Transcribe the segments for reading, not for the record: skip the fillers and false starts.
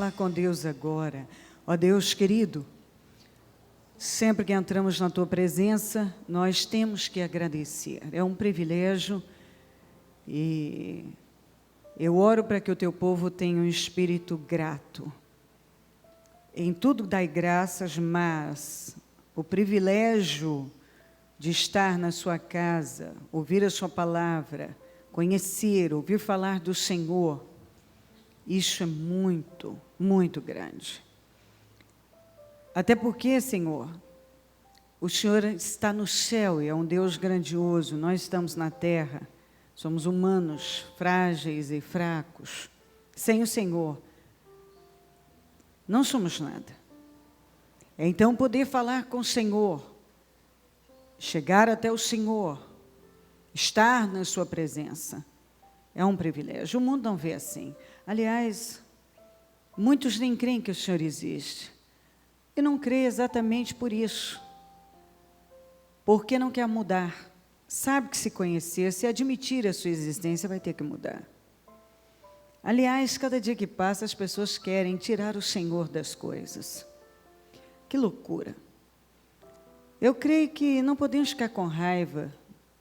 falar com Deus agora. Ó Deus querido, sempre que entramos na Tua presença, nós temos que agradecer. É um privilégio e eu oro para que o Teu povo tenha um espírito grato. Em tudo dai graças, mas o privilégio de estar na Sua casa, ouvir a Sua palavra, conhecer, ouvir falar do Senhor, isso é muito, muito grande. Até porque, Senhor, o Senhor está no céu e é um Deus grandioso, nós estamos na terra, somos humanos, frágeis e fracos. Sem o Senhor, não somos nada. Então, poder falar com o Senhor, chegar até o Senhor, estar na Sua presença, é um privilégio. O mundo não vê assim. Aliás, muitos nem creem que o Senhor existe. E não crê exatamente por isso. Porque não quer mudar. Sabe que se conhecer, se admitir a sua existência, vai ter que mudar. Aliás, cada dia que passa, as pessoas querem tirar o Senhor das coisas. Que loucura. Eu creio que não podemos ficar com raiva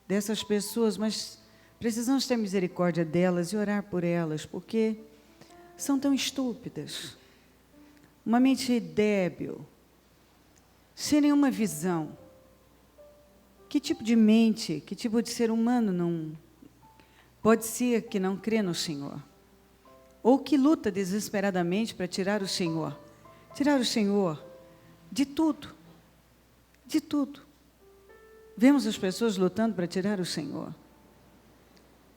dessas pessoas, mas precisamos ter misericórdia delas e orar por elas, porque são tão estúpidas. Uma mente débil, sem nenhuma visão. Que tipo de mente, que tipo de ser humano não pode ser que não crê no Senhor? Ou que luta desesperadamente para tirar o Senhor? Tirar o Senhor de tudo. De tudo. Vemos as pessoas lutando para tirar o Senhor.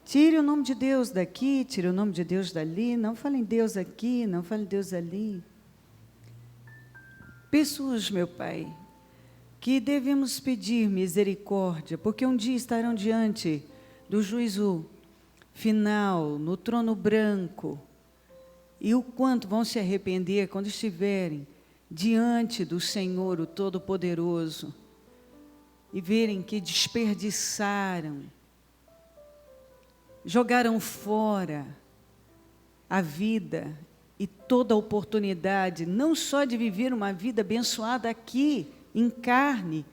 Tire o nome de Deus daqui, tire o nome de Deus dali, não fale em Deus aqui, não fale em Deus ali. Pessoas, meu Pai, que devemos pedir misericórdia, porque um dia estarão diante do juízo final, no trono branco, e o quanto vão se arrepender quando estiverem diante do Senhor, o Todo-Poderoso, e verem que desperdiçaram, jogaram fora a vida e toda a oportunidade, não só de viver uma vida abençoada aqui, em carne,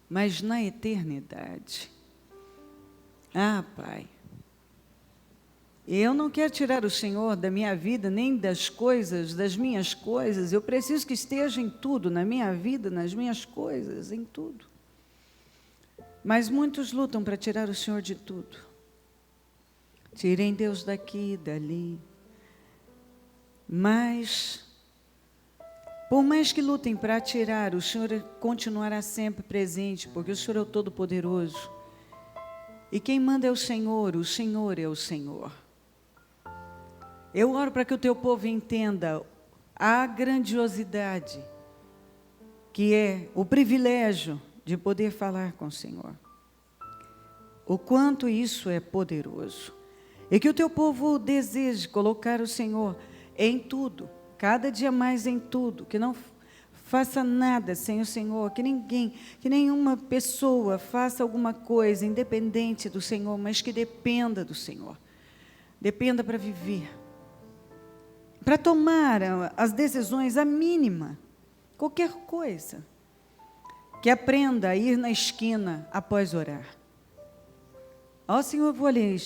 mas na eternidade. Ah, Pai, eu não quero tirar o Senhor da minha vida, nem das coisas, das minhas coisas. Eu preciso que esteja em tudo, na minha vida, nas minhas coisas, em tudo. Mas muitos lutam para tirar o Senhor de tudo. Tirem Deus daqui, dali. Mas, por mais que lutem para tirar, o Senhor continuará sempre presente, porque o Senhor é o Todo-Poderoso. E quem manda é o Senhor é o Senhor. Eu oro para que o Teu povo entenda a grandiosidade, que é o privilégio de poder falar com o Senhor. O quanto isso é poderoso. E que o Teu povo deseje colocar o Senhor em tudo, cada dia mais em tudo, que não faça nada sem o Senhor, que nenhuma pessoa faça alguma coisa independente do Senhor, mas que dependa do Senhor. Dependa para viver, para tomar as decisões, a mínima, qualquer coisa. Que aprenda a ir na esquina após orar. Ó Senhor, eu vou ali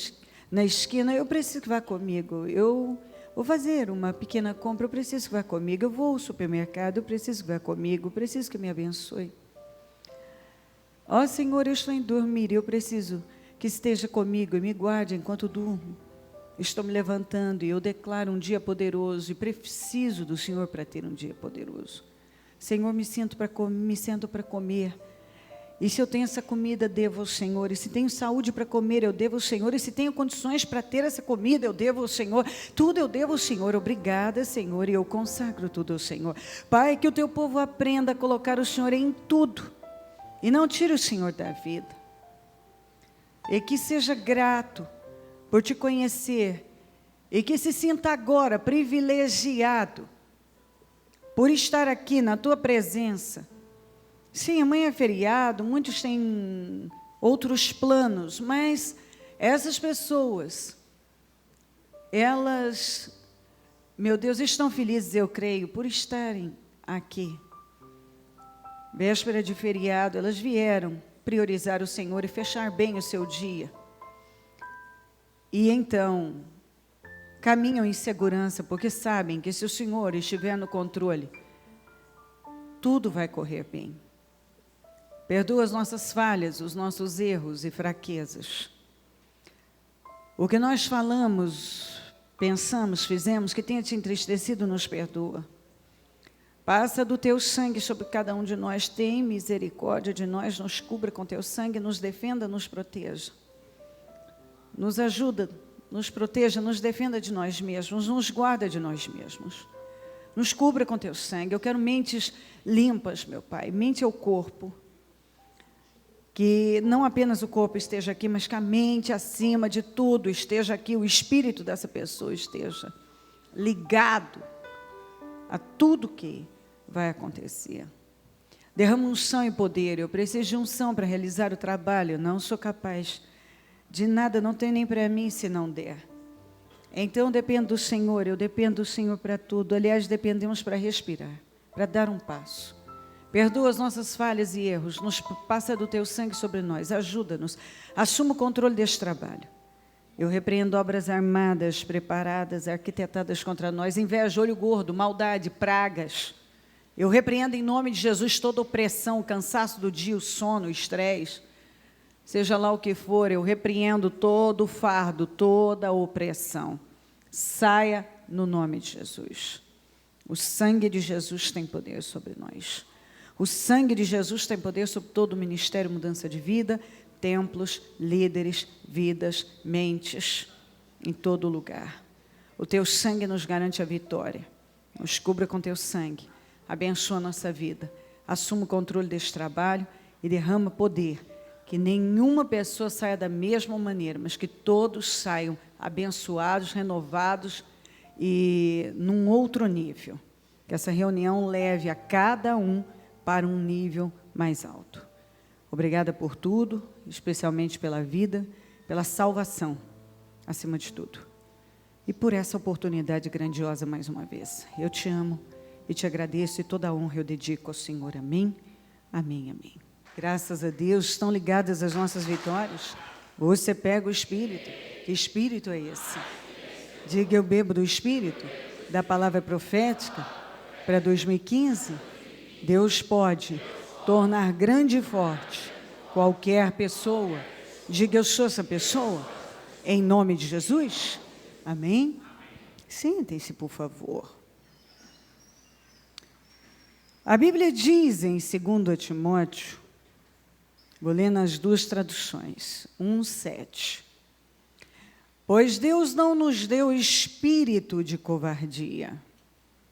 na esquina, eu preciso que vá comigo. Eu vou fazer uma pequena compra, eu preciso que vá comigo. Eu vou ao supermercado, eu preciso que vá comigo. Eu preciso que me abençoe. Ó Senhor, eu estou em dormir, eu preciso que esteja comigo e me guarde enquanto durmo. Estou me levantando e eu declaro um dia poderoso e preciso do Senhor para ter um dia poderoso. Senhor, me sento para comer. E se eu tenho essa comida, devo ao Senhor. E se tenho saúde para comer, eu devo ao Senhor. E se tenho condições para ter essa comida, eu devo ao Senhor. Tudo eu devo ao Senhor. Obrigada, Senhor. E eu consagro tudo ao Senhor. Pai, que o Teu povo aprenda a colocar o Senhor em tudo. E não tire o Senhor da vida. E que seja grato por Te conhecer. E que se sinta agora privilegiado por estar aqui na Tua presença. Sim, amanhã é feriado, muitos têm outros planos, mas essas pessoas, elas meu Deus, estão felizes, eu creio, por estarem aqui. Véspera de feriado, elas vieram priorizar o Senhor e fechar bem o seu dia. E então, caminham em segurança, porque sabem que se o Senhor estiver no controle, tudo vai correr bem. Perdoa as nossas falhas, os nossos erros e fraquezas. O que nós falamos, pensamos, fizemos, que tenha te entristecido, nos perdoa. Passa do teu sangue sobre cada um de nós, tem misericórdia de nós, nos cubra com teu sangue, nos defenda, nos proteja. Nos ajuda, nos proteja, nos defenda de nós mesmos, nos guarda de nós mesmos. Nos cubra com teu sangue. Eu quero mentes limpas, meu Pai, mente ao corpo. Que não apenas o corpo esteja aqui, mas que a mente, acima de tudo, esteja aqui, o espírito dessa pessoa esteja ligado a tudo que vai acontecer. Derrama unção e poder. Eu preciso de unção para realizar o trabalho. Eu não sou capaz de nada, não tem nem para mim se não der. Então, dependo do Senhor, eu dependo do Senhor para tudo. Aliás, dependemos para respirar, para dar um passo. Perdoa as nossas falhas e erros, nos passa do teu sangue sobre nós, ajuda-nos, assuma o controle deste trabalho. Eu repreendo obras armadas, preparadas, arquitetadas contra nós, inveja, olho gordo, maldade, pragas. Eu repreendo em nome de Jesus toda opressão, o cansaço do dia, o sono, o estresse, seja lá o que for, eu repreendo todo o fardo, toda a opressão. Saia no nome de Jesus. O sangue de Jesus tem poder sobre nós. O sangue de Jesus tem poder sobre todo o ministério, mudança de vida, templos, líderes, vidas, mentes, em todo lugar. O teu sangue nos garante a vitória. Nos cubra com teu sangue. Abençoa a nossa vida. Assuma o controle deste trabalho e derrama poder. Que nenhuma pessoa saia da mesma maneira, mas que todos saiam abençoados, renovados e num outro nível. Que essa reunião leve a cada um para um nível mais alto. Obrigada por tudo, especialmente pela vida, pela salvação, acima de tudo. E por essa oportunidade grandiosa mais uma vez. Eu te amo e te agradeço e toda a honra eu dedico ao Senhor. Amém, amém, amém. Graças a Deus, estão ligadas as nossas vitórias. Você pega o Espírito. Que Espírito é esse? Diga, eu bebo do Espírito, da palavra profética para 2015. Deus pode tornar grande e forte qualquer pessoa. Diga, eu sou essa pessoa, em nome de Jesus. Amém? Sentem-se, por favor. A Bíblia diz em 2 Timóteo, vou ler nas duas traduções, 1:7. Pois Deus não nos deu espírito de covardia,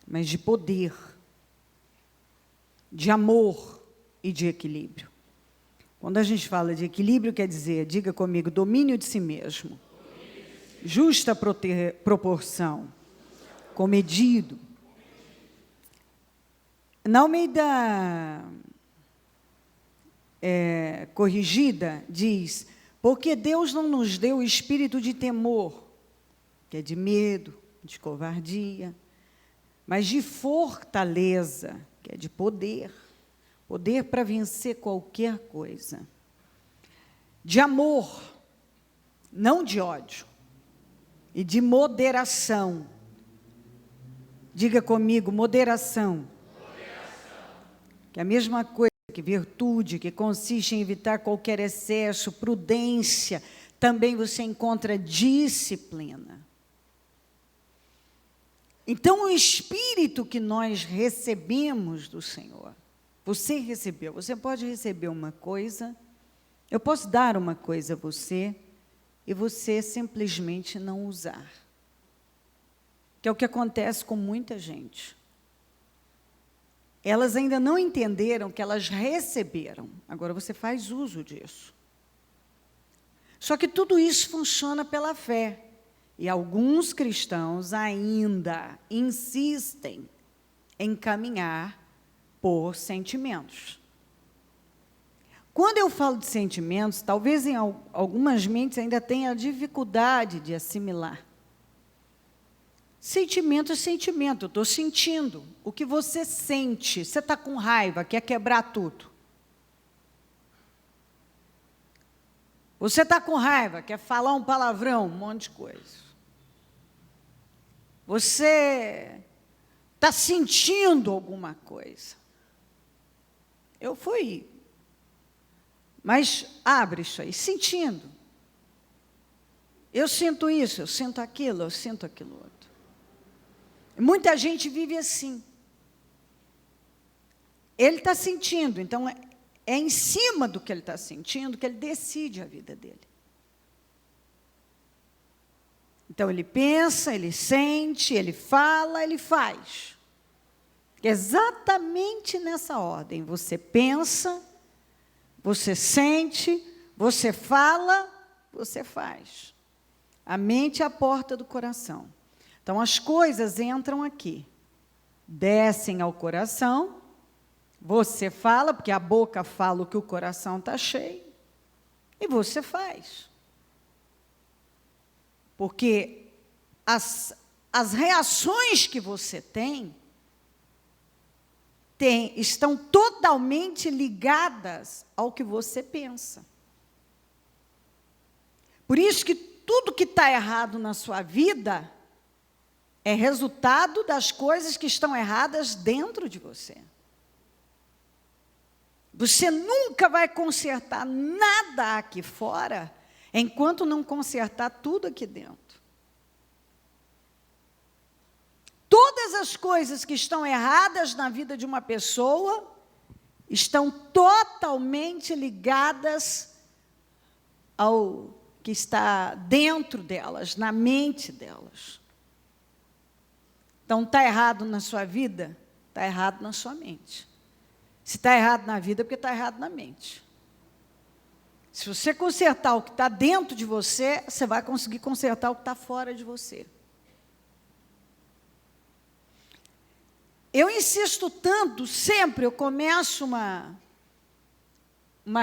mas de poder, de amor e de equilíbrio. Quando a gente fala de equilíbrio, quer dizer, diga comigo, domínio de si mesmo, justa proporção, comedido. Na Almeida corrigida, diz, porque Deus não nos deu espírito de temor, que é de medo, de covardia, mas de fortaleza, que é de poder, poder para vencer qualquer coisa, de amor, não de ódio, e de moderação. Diga comigo, moderação. Que é a mesma coisa que virtude, que consiste em evitar qualquer excesso, prudência, também você encontra disciplina. Então, o Espírito que nós recebemos do Senhor, você recebeu, você pode receber uma coisa, eu posso dar uma coisa a você, e você simplesmente não usar. Que é o que acontece com muita gente. Elas ainda não entenderam que elas receberam, agora você faz uso disso. Só que tudo isso funciona pela fé. E alguns cristãos ainda insistem em caminhar por sentimentos. Quando eu falo de sentimentos, talvez em algumas mentes ainda tenha dificuldade de assimilar. Sentimento é sentimento, eu estou sentindo. O que você sente? Você está com raiva, quer quebrar tudo. Você está com raiva, quer falar um palavrão, um monte de coisa. Você está sentindo alguma coisa. Eu fui. Mas abre isso aí, sentindo. Eu sinto isso, eu sinto aquilo outro. Muita gente vive assim. Ele está sentindo, então é em cima do que ele está sentindo que ele decide a vida dele. Então ele pensa, ele sente, ele fala, ele faz. Exatamente nessa ordem. Você pensa, você sente, você fala, você faz. A mente é a porta do coração. Então, as coisas entram aqui, descem ao coração, você fala, porque a boca fala o que o coração está cheio, e você faz. Porque as reações que você estão totalmente ligadas ao que você pensa. Por isso que tudo que está errado na sua vida é resultado das coisas que estão erradas dentro de você. Você nunca vai consertar nada aqui fora enquanto não consertar tudo aqui dentro. Todas as coisas que estão erradas na vida de uma pessoa estão totalmente ligadas ao que está dentro delas, na mente delas. Então, está errado na sua vida? Está errado na sua mente. Se está errado na vida, é porque está errado na mente. Se você consertar o que está dentro de você, você vai conseguir consertar o que está fora de você. Eu insisto tanto, sempre eu começo uma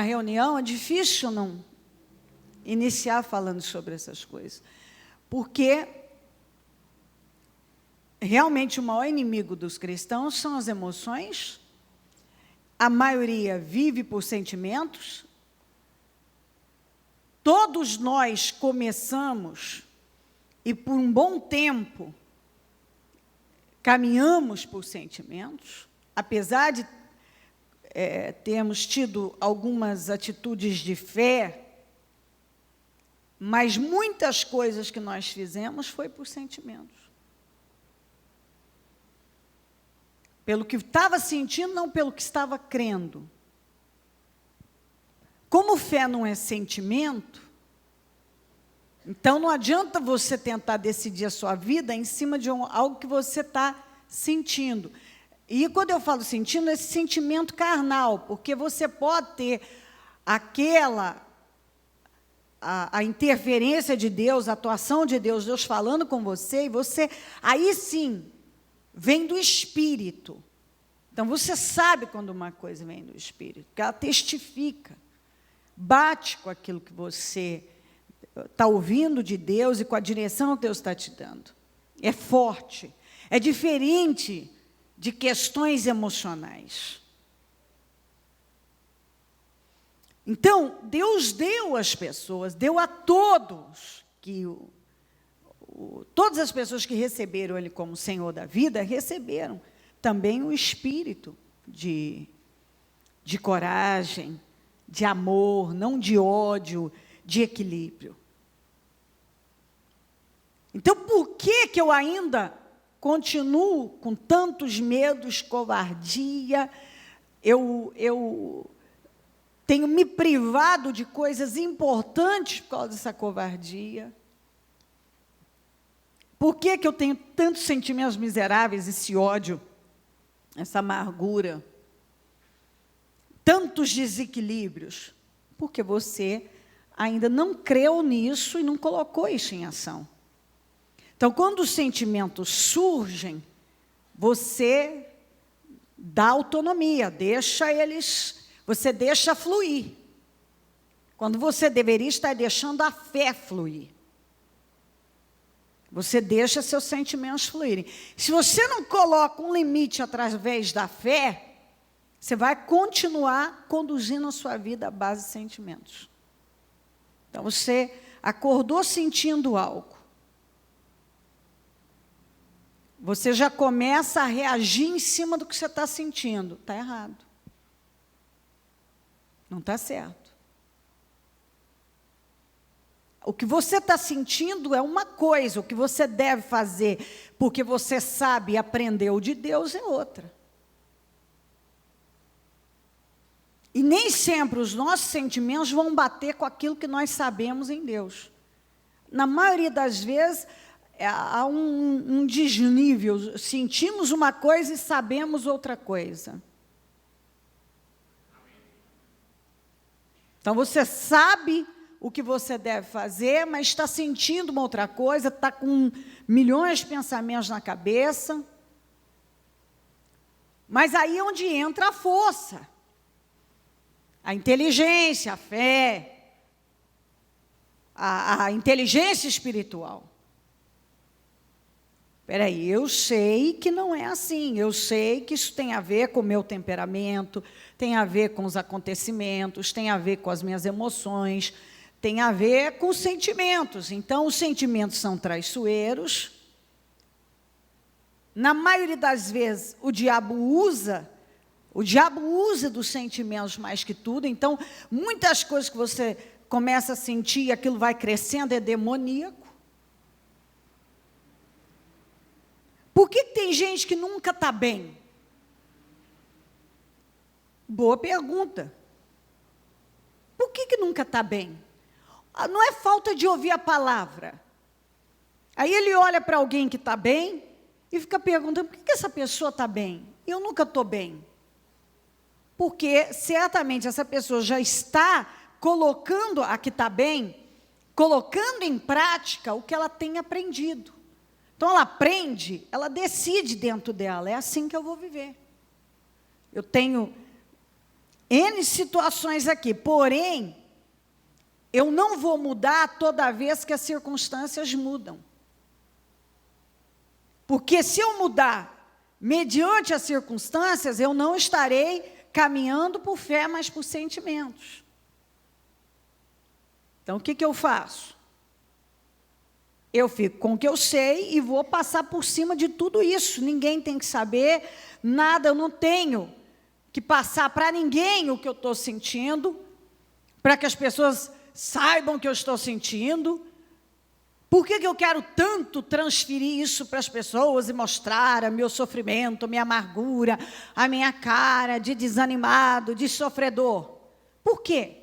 reunião, é difícil não iniciar falando sobre essas coisas, porque realmente o maior inimigo dos cristãos são as emoções. A maioria vive por sentimentos. Todos nós começamos e por um bom tempo caminhamos por sentimentos, apesar de termos tido algumas atitudes de fé, mas muitas coisas que nós fizemos foi por sentimentos. Pelo que estava sentindo, não pelo que estava crendo. Como fé não é sentimento, então não adianta você tentar decidir a sua vida em cima de algo que você está sentindo. E quando eu falo sentindo, esse sentimento carnal, porque você pode ter a interferência de Deus, a atuação de Deus, Deus falando com você, e você, aí sim, vem do Espírito. Então, você sabe quando uma coisa vem do Espírito, porque ela testifica, bate com aquilo que você está ouvindo de Deus e com a direção que Deus está te dando. É forte, é diferente de questões emocionais. Então, Deus deu às pessoas, deu a todos, todas as pessoas que receberam Ele como Senhor da vida, receberam também o espírito de coragem, de amor, não de ódio, de equilíbrio. Então, por que eu ainda continuo com tantos medos, covardia? Eu tenho me privado de coisas importantes por causa dessa covardia. Por que eu tenho tantos sentimentos miseráveis, esse ódio, essa amargura, tantos desequilíbrios? Porque você ainda não creu nisso e não colocou isso em ação. Então, quando os sentimentos surgem, você dá autonomia, você deixa fluir. Quando você deveria estar deixando a fé fluir. Você deixa seus sentimentos fluírem. Se você não coloca um limite através da fé, você vai continuar conduzindo a sua vida à base de sentimentos. Então, você acordou sentindo algo. Você já começa a reagir em cima do que você está sentindo. Está errado. Não está certo. O que você está sentindo é uma coisa, o que você deve fazer, porque você sabe e aprendeu de Deus, é outra. E nem sempre os nossos sentimentos vão bater com aquilo que nós sabemos em Deus. Na maioria das vezes, há um desnível, sentimos uma coisa e sabemos outra coisa. Então, você sabe o que você deve fazer, mas está sentindo uma outra coisa, está com milhões de pensamentos na cabeça. Mas aí é onde entra a força, a inteligência, a fé, a inteligência espiritual. Espera aí, eu sei que não é assim, eu sei que isso tem a ver com o meu temperamento, tem a ver com os acontecimentos, tem a ver com as minhas emoções, tem a ver com os sentimentos. Então, os sentimentos são traiçoeiros. Na maioria das vezes, o diabo usa dos sentimentos mais que tudo. Então, muitas coisas que você começa a sentir, aquilo vai crescendo, é demoníaco. Por que tem gente que nunca está bem? Boa pergunta. Por que nunca está bem? Não é falta de ouvir a palavra. Aí ele olha para alguém que está bem e fica perguntando, por que essa pessoa está bem? Eu nunca estou bem. Porque certamente essa pessoa já está colocando a que está bem, colocando em prática o que ela tem aprendido. Então ela aprende, ela decide dentro dela, é assim que eu vou viver. Eu tenho N situações aqui, porém, eu não vou mudar toda vez que as circunstâncias mudam. Porque se eu mudar mediante as circunstâncias, eu não estarei caminhando por fé, mas por sentimentos. Então, o que eu faço? Eu fico com o que eu sei e vou passar por cima de tudo isso. Ninguém tem que saber nada, eu não tenho que passar para ninguém o que eu estou sentindo, para que as pessoas saibam o que eu estou sentindo. Por que eu quero tanto transferir isso para as pessoas e mostrar o meu sofrimento, a minha amargura, a minha cara de desanimado, de sofredor? Por quê?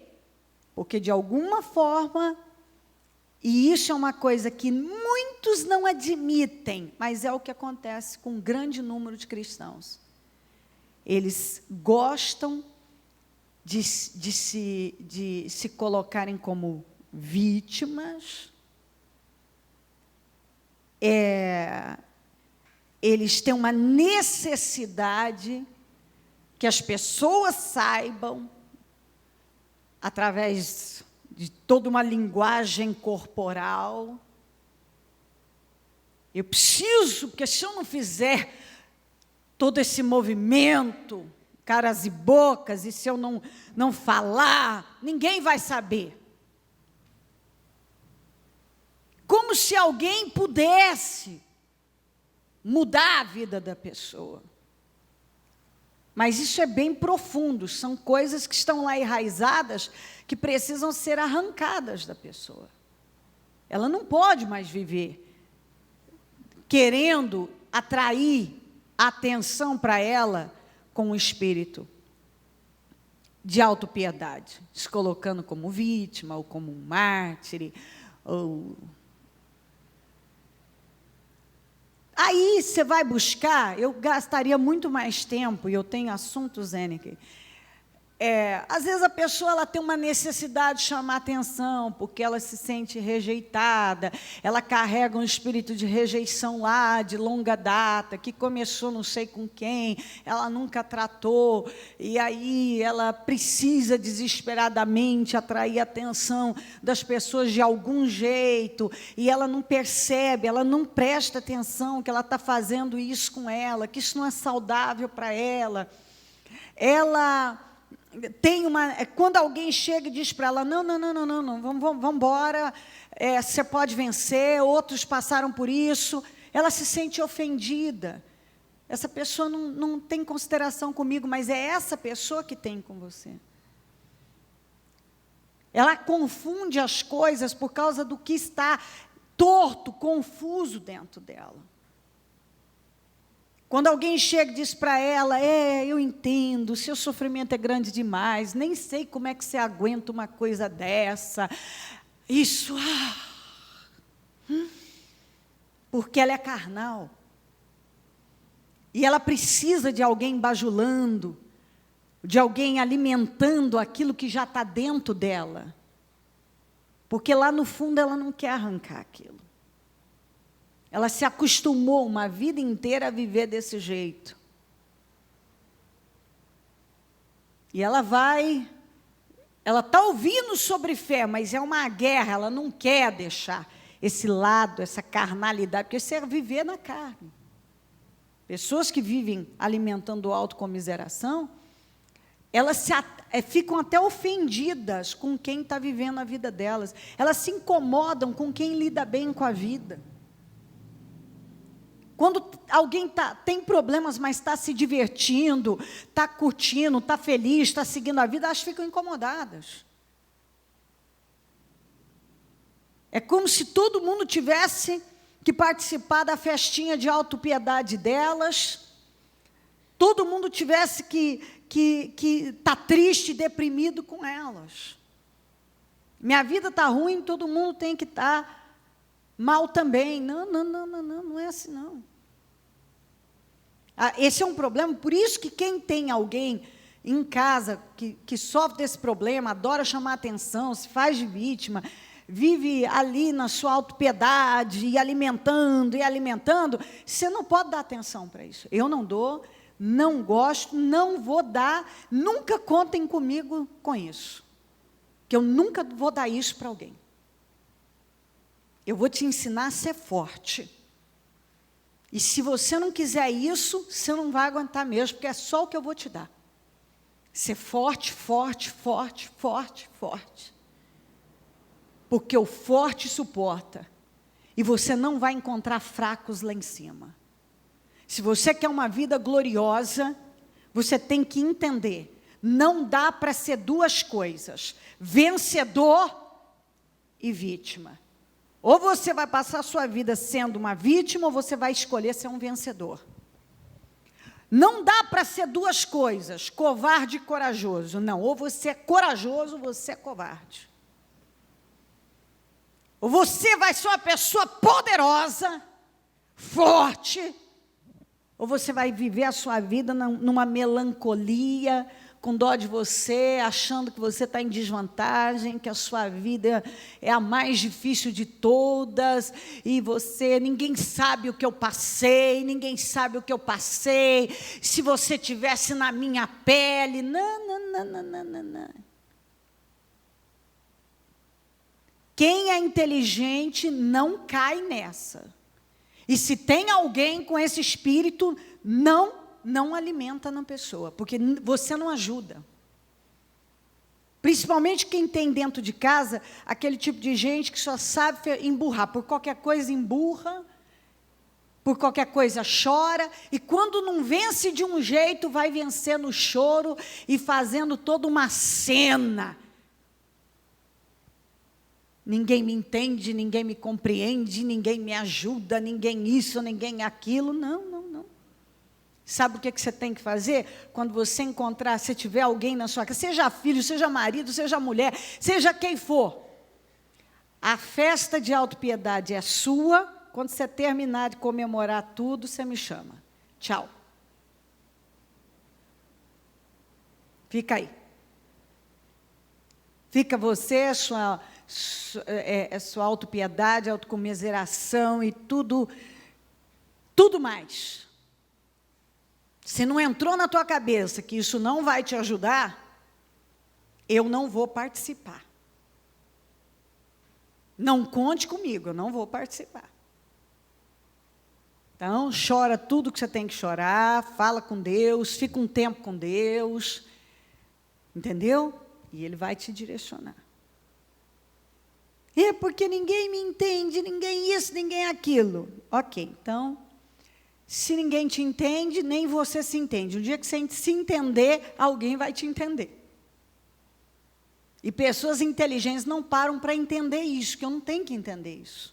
Porque de alguma forma, e isso é uma coisa que muitos não admitem, mas é o que acontece com um grande número de cristãos. Eles gostam de se colocarem como vítimas. Eles têm uma necessidade que as pessoas saibam, através de toda uma linguagem corporal. Eu preciso, porque se eu não fizer todo esse movimento, caras e bocas, e se eu não falar, ninguém vai saber. Como se alguém pudesse mudar a vida da pessoa. Mas isso é bem profundo, são coisas que estão lá enraizadas, que precisam ser arrancadas da pessoa. Ela não pode mais viver querendo atrair a atenção para ela com um espírito de autopiedade, se colocando como vítima, ou como um mártir, ou... Aí você vai buscar, eu gastaria muito mais tempo, e eu tenho assuntos, Zênica, Às vezes a pessoa ela tem uma necessidade de chamar atenção, porque ela se sente rejeitada, ela carrega um espírito de rejeição lá, de longa data, que começou não sei com quem, ela nunca tratou, e aí ela precisa desesperadamente atrair a atenção das pessoas de algum jeito, e ela não percebe, ela não presta atenção que ela está fazendo isso com ela, que isso não é saudável para ela. Ela tem quando alguém chega e diz para ela, não, vamos embora, você pode vencer, outros passaram por isso, ela se sente ofendida. Essa pessoa não tem consideração comigo, mas é essa pessoa que tem com você. Ela confunde as coisas por causa do que está torto, confuso dentro dela. Quando alguém chega e diz para ela, eu entendo, o seu sofrimento é grande demais, nem sei como é que você aguenta uma coisa dessa. Isso, porque ela é carnal. E ela precisa de alguém bajulando, de alguém alimentando aquilo que já está dentro dela. Porque lá no fundo ela não quer arrancar aquilo. Ela se acostumou uma vida inteira a viver desse jeito. E ela está ouvindo sobre fé, mas é uma guerra, ela não quer deixar esse lado, essa carnalidade, porque isso é viver na carne. Pessoas que vivem alimentando autocomiseração, elas ficam até ofendidas com quem está vivendo a vida delas. Elas se incomodam com quem lida bem com a vida. Quando alguém tem problemas, mas está se divertindo, está curtindo, está feliz, está seguindo a vida, elas ficam incomodadas. É como se todo mundo tivesse que participar da festinha de autopiedade delas, todo mundo tivesse que estar triste e deprimido com elas. Minha vida está ruim, todo mundo tem que estar mal também. Não é assim não. Esse é um problema, por isso que quem tem alguém em casa que sofre desse problema, adora chamar atenção, se faz de vítima, vive ali na sua autopiedade, e alimentando, você não pode dar atenção para isso. Eu não dou, não gosto, não vou dar, nunca contem comigo com isso. Que eu nunca vou dar isso para alguém. Eu vou te ensinar a ser forte. E se você não quiser isso, você não vai aguentar mesmo, porque é só o que eu vou te dar. Ser forte, forte, forte, forte, forte. Porque o forte suporta. E você não vai encontrar fracos lá em cima. Se você quer uma vida gloriosa, você tem que entender. Não dá para ser duas coisas. Vencedor e vítima. Ou você vai passar a sua vida sendo uma vítima, ou você vai escolher ser um vencedor. Não dá para ser duas coisas, covarde e corajoso. Não, ou você é corajoso, ou você é covarde. Ou você vai ser uma pessoa poderosa, forte, ou você vai viver a sua vida numa melancolia, com dó de você, achando que você está em desvantagem, que a sua vida é a mais difícil de todas, e ninguém sabe o que eu passei, se você tivesse na minha pele, não. Quem é inteligente não cai nessa. E se tem alguém com esse espírito, não alimenta na pessoa, porque você não ajuda. Principalmente quem tem dentro de casa, aquele tipo de gente que só sabe emburrar. Por qualquer coisa emburra, por qualquer coisa chora, e quando não vence de um jeito, vai vencer no choro e fazendo toda uma cena. Ninguém me entende, ninguém me compreende, ninguém me ajuda, ninguém isso, ninguém aquilo. Não. Sabe o que você tem que fazer? Quando você encontrar, se tiver alguém na sua casa, seja filho, seja marido, seja mulher, seja quem for. A festa de autopiedade é sua. Quando você terminar de comemorar tudo, você me chama. Tchau. Fica aí. Fica você, sua autopiedade, autocomiseração e tudo mais. Se não entrou na tua cabeça que isso não vai te ajudar, eu não vou participar. Não conte comigo, eu não vou participar. Então, chora tudo que você tem que chorar, fala com Deus, fica um tempo com Deus, entendeu? E Ele vai te direcionar. É porque ninguém me entende, ninguém isso, ninguém aquilo. Ok, então, se ninguém te entende, nem você se entende. Um dia que você se entender, alguém vai te entender. E pessoas inteligentes não param para entender isso, que eu não tenho que entender isso.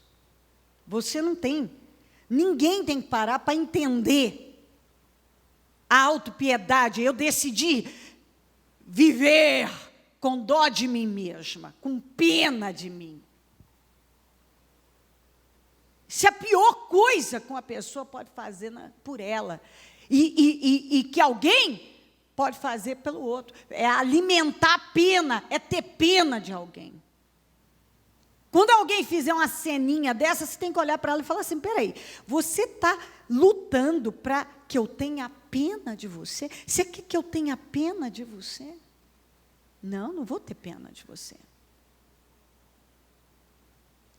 Você não tem. Ninguém tem que parar para entender a autopiedade. Eu decidi viver com dó de mim mesma, com pena de mim. Isso é a pior coisa que uma pessoa pode fazer por ela. E que alguém pode fazer pelo outro. É alimentar a pena, é ter pena de alguém. Quando alguém fizer uma ceninha dessa, você tem que olhar para ela e falar assim, peraí, você está lutando para que eu tenha pena de você? Você quer que eu tenha pena de você? Não, não vou ter pena de você.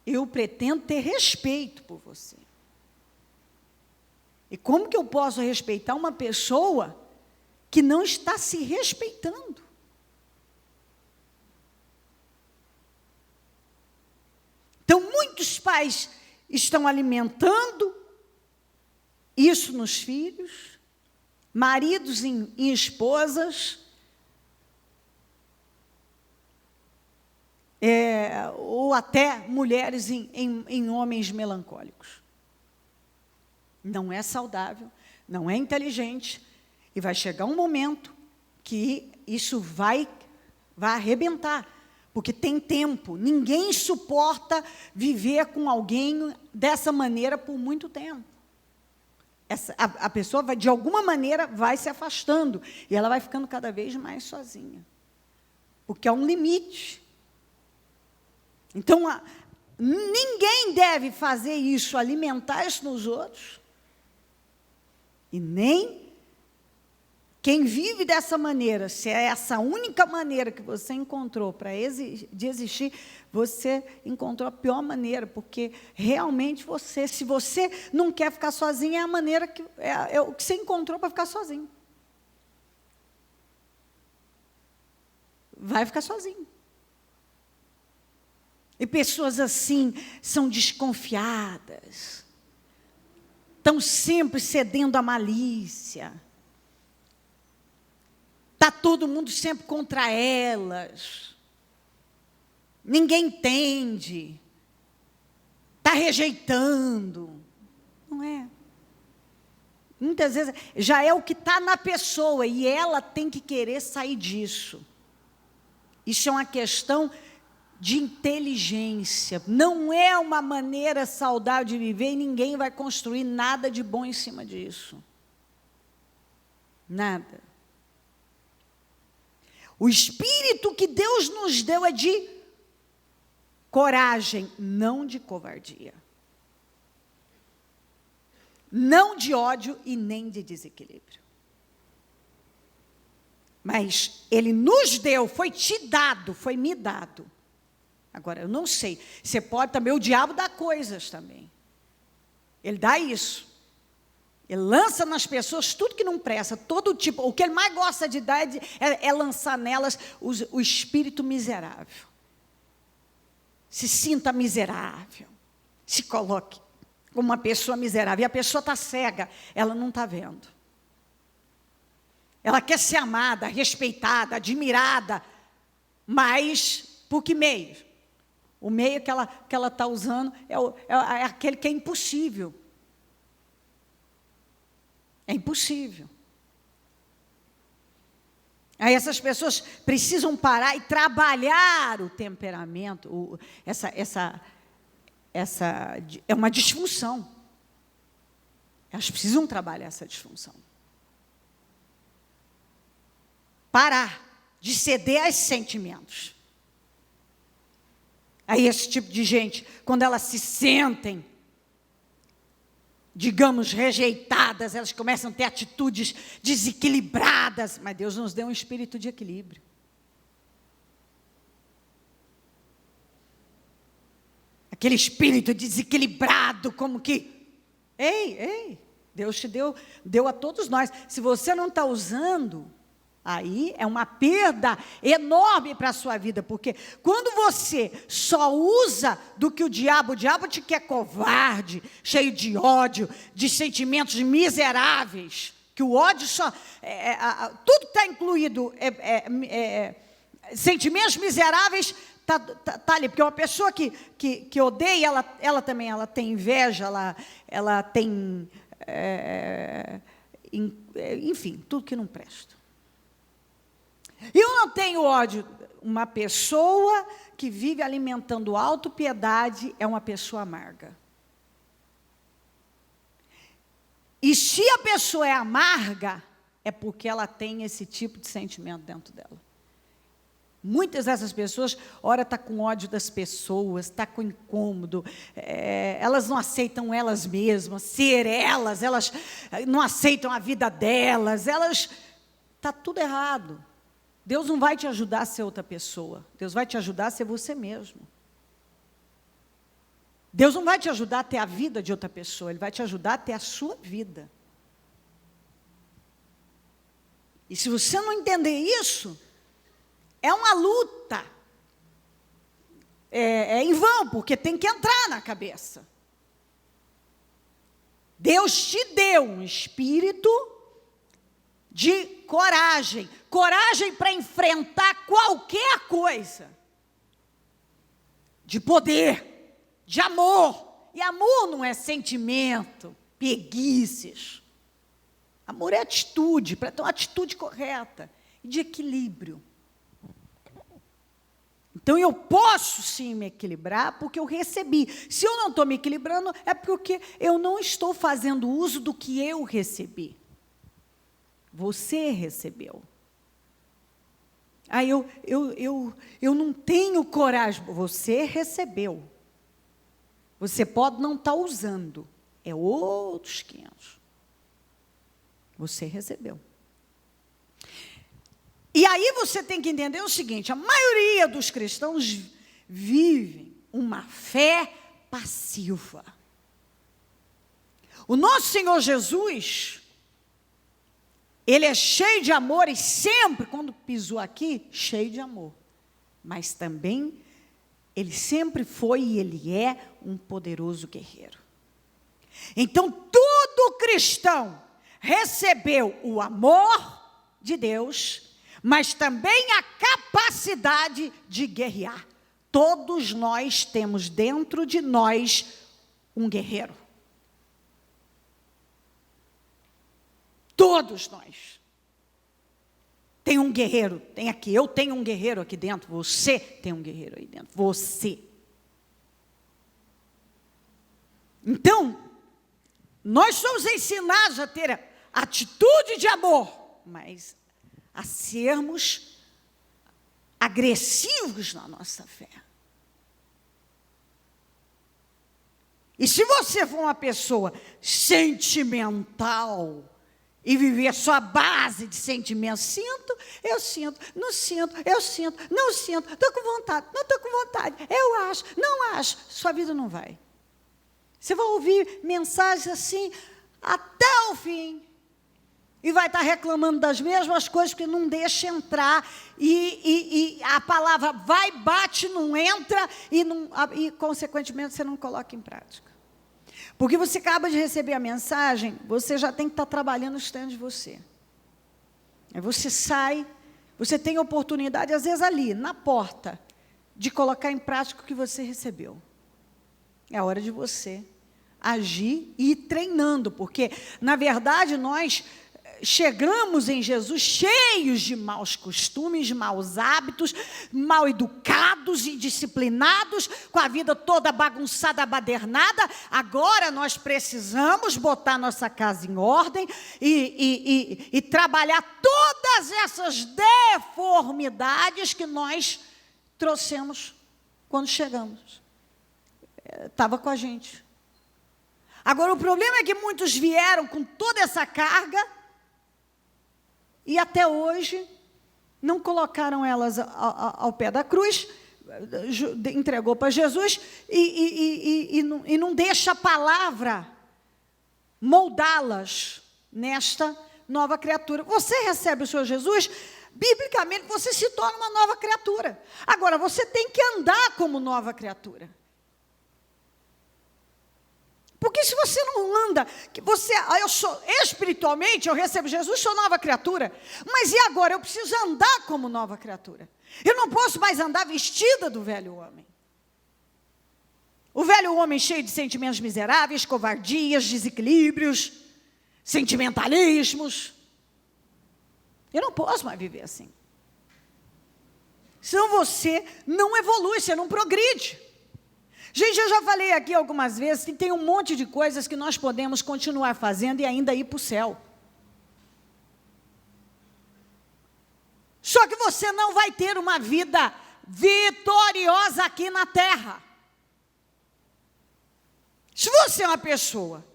Eu pretendo ter respeito por você. E como que eu posso respeitar uma pessoa que não está se respeitando? Então, muitos pais estão alimentando isso nos filhos, maridos em esposas, ou até mulheres em homens melancólicos. Não é saudável, não é inteligente, e vai chegar um momento que isso vai arrebentar, porque tem tempo. Ninguém suporta viver com alguém dessa maneira por muito tempo. A pessoa, de alguma maneira, vai se afastando, e ela vai ficando cada vez mais sozinha, porque há um limite. Então, ninguém deve fazer isso, alimentar isso nos outros, e nem quem vive dessa maneira. Se é essa a única maneira que você encontrou de existir, você encontrou a pior maneira, porque realmente se você não quer ficar sozinho, é a maneira que é o que você encontrou para ficar sozinho. Vai ficar sozinho. E pessoas assim são desconfiadas, estão sempre cedendo à malícia, está todo mundo sempre contra elas, ninguém entende, está rejeitando. Não é. Muitas vezes já é o que está na pessoa e ela tem que querer sair disso. Isso é uma questão de inteligência, não é uma maneira saudável de viver, e ninguém vai construir nada de bom em cima disso. Nada. O espírito que Deus nos deu é de coragem, não de covardia. Não de ódio e nem de desequilíbrio. Mas Ele nos deu, foi te dado, foi me dado. Agora, eu não sei, você pode também, o diabo dá coisas também. Ele dá isso. Ele lança nas pessoas tudo que não presta, todo tipo. O que ele mais gosta de dar é lançar nelas o espírito miserável. Se sinta miserável. Se coloque como uma pessoa miserável. E a pessoa está cega, ela não está vendo. Ela quer ser amada, respeitada, admirada, mas por que meio? O meio que ela está usando é aquele que é impossível. É impossível. Aí essas pessoas precisam parar e trabalhar o temperamento. Essa é uma disfunção. Elas precisam trabalhar essa disfunção. Parar de ceder aos sentimentos. Aí esse tipo de gente, quando elas se sentem, digamos, rejeitadas, elas começam a ter atitudes desequilibradas, mas Deus nos deu um espírito de equilíbrio. Aquele espírito desequilibrado, como que, ei, Deus te deu a todos nós. Se você não está usando, aí é uma perda enorme para a sua vida, porque quando você só usa do que o diabo te quer covarde, cheio de ódio, de sentimentos miseráveis, que o ódio só, tudo está incluído, sentimentos miseráveis, tá ali, porque uma pessoa que odeia, ela também tem inveja, ela tem, enfim, tudo que não presta. Eu não tenho ódio. Uma pessoa que vive alimentando autopiedade é uma pessoa amarga. E se a pessoa é amarga, é porque ela tem esse tipo de sentimento dentro dela. Muitas dessas pessoas, ora está com ódio das pessoas, está com incômodo, elas não aceitam elas mesmas, ser elas não aceitam a vida delas, está tudo errado. Deus não vai te ajudar a ser outra pessoa, Deus vai te ajudar a ser você mesmo. Deus não vai te ajudar a ter a vida de outra pessoa, Ele vai te ajudar a ter a sua vida. E se você não entender isso, é uma luta. É em vão, porque tem que entrar na cabeça. Deus te deu um espírito de coragem. Coragem para enfrentar qualquer coisa. De poder, de amor. E amor não é sentimento, preguiças. Amor é atitude, para ter uma atitude correta. E de equilíbrio. Então, eu posso sim me equilibrar porque eu recebi. Se eu não estou me equilibrando, é porque eu não estou fazendo uso do que eu recebi. Você recebeu. Aí eu não tenho coragem. Você recebeu. Você pode não estar usando. É outros 500. Você recebeu. E aí você tem que entender o seguinte, a maioria dos cristãos vivem uma fé passiva. O nosso Senhor Jesus, Ele é cheio de amor e sempre, quando pisou aqui, cheio de amor. Mas também, Ele sempre foi e Ele é um poderoso guerreiro. Então, todo cristão recebeu o amor de Deus, mas também a capacidade de guerrear. Todos nós temos dentro de nós um guerreiro. Todos nós. Tem um guerreiro, tem aqui, eu tenho um guerreiro aqui dentro, você tem um guerreiro aí dentro, você. Então, nós somos ensinados a ter atitude de amor, mas a sermos agressivos na nossa fé. E se você for uma pessoa sentimental e viver só a base de sentimentos, sinto, eu sinto, não sinto, eu sinto, não sinto, estou com vontade, não estou com vontade, eu acho, não acho, sua vida não vai. Você vai ouvir mensagens assim até o fim. E vai estar reclamando das mesmas coisas, porque não deixa entrar, e a palavra vai, bate, não entra, e consequentemente você não coloca em prática. Porque você acaba de receber a mensagem, você já tem que estar trabalhando dentro de você. Aí você sai, você tem a oportunidade, às vezes ali, na porta, de colocar em prática o que você recebeu. É a hora de você agir e ir treinando, porque, na verdade, nós chegamos em Jesus cheios de maus costumes, de maus hábitos, mal educados, indisciplinados, com a vida toda bagunçada, abadernada. Agora nós precisamos botar nossa casa em ordem e trabalhar todas essas deformidades que nós trouxemos quando chegamos. Estava com a gente. Agora, o problema é que muitos vieram com toda essa carga e até hoje não colocaram elas ao pé da cruz, entregou para Jesus e não deixa a palavra moldá-las nesta nova criatura. Você recebe o Senhor Jesus, biblicamente você se torna uma nova criatura. Agora, você tem que andar como nova criatura. Porque se você não anda, espiritualmente, eu recebo Jesus, sou nova criatura. Mas e agora? Eu preciso andar como nova criatura. Eu não posso mais andar vestida do velho homem. O velho homem cheio de sentimentos miseráveis, covardias, desequilíbrios, sentimentalismos. Eu não posso mais viver assim. Senão você não evolui, você não progride. Gente, eu já falei aqui algumas vezes que tem um monte de coisas que nós podemos continuar fazendo e ainda ir para o céu. Só que você não vai ter uma vida vitoriosa aqui na terra. Se você é uma pessoa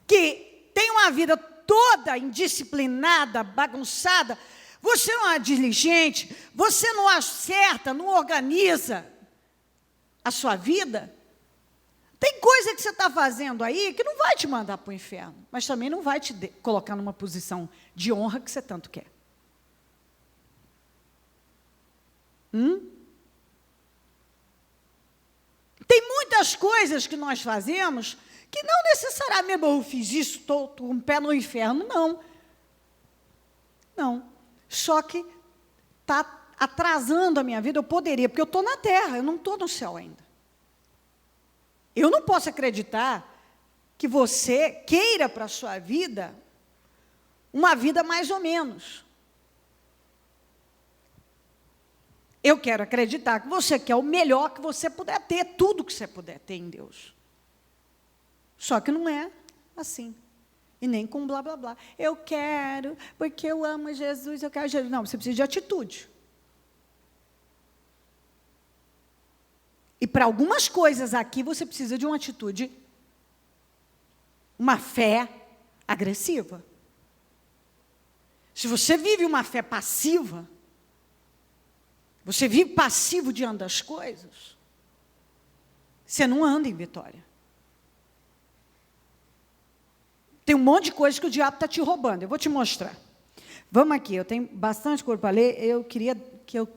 que tem uma vida toda indisciplinada, bagunçada, você não é diligente, você não acerta, não organiza a sua vida, tem coisa que você está fazendo aí que não vai te mandar para o inferno, mas também não vai te colocar numa posição de honra que você tanto quer. Tem muitas coisas que nós fazemos que não necessariamente eu fiz isso, estou com um pé no inferno, não. Não. Só que está atrasando a minha vida. Eu poderia, porque eu estou na terra, eu não estou no céu ainda. Eu não posso acreditar que você queira para a sua vida uma vida mais ou menos. Eu quero acreditar que você quer o melhor que você puder ter, tudo que você puder ter em Deus. Só que não é assim. E nem com blá, blá, blá. Eu quero, porque eu amo Jesus, eu quero Jesus. Não, você precisa de atitude. E para algumas coisas aqui, você precisa de uma atitude, uma fé agressiva. Se você vive uma fé passiva, você vive passivo diante das coisas, você não anda em vitória. Tem um monte de coisa que o diabo está te roubando. Eu vou te mostrar. Vamos aqui, eu tenho bastante coisa para ler. Eu queria que o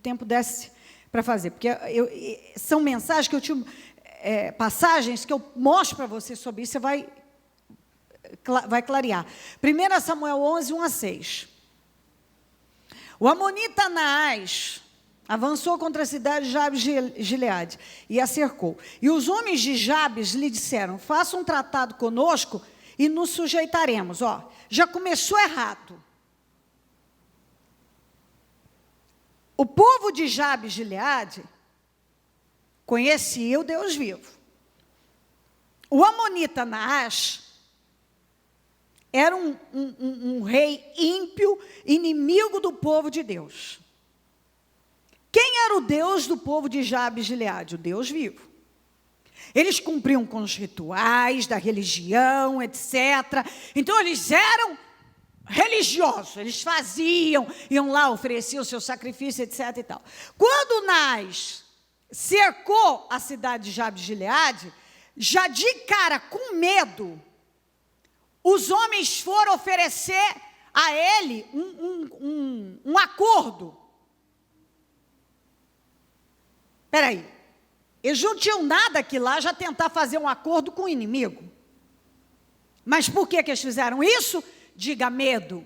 tempo desse para fazer. Porque são mensagens que eu tinha, passagens que eu mostro para você sobre isso, você vai clarear. 1 Samuel 11, 1-6. O amonita Naás avançou contra a cidade de Jabes de Gileade e a cercou. E os homens de Jabes lhe disseram: faça um tratado conosco e nos sujeitaremos. Ó, já começou errado. O povo de Jabes de Gileade conhecia o Deus vivo. O amonita Naás era um rei ímpio, inimigo do povo de Deus. Quem era o Deus do povo de Jabes de Gileade? O Deus vivo. Eles cumpriam com os rituais da religião, etc. Então, eles eram religiosos. Eles faziam, iam lá, ofereciam o seu sacrifício, etc. e tal. Quando Naás cercou a cidade de Jabes de Gileade, já de cara, com medo, os homens foram oferecer a ele um acordo. Espera aí, eles não tinham nada aqui lá, já tentar fazer um acordo com o inimigo. Mas por que eles fizeram isso? Diga: medo.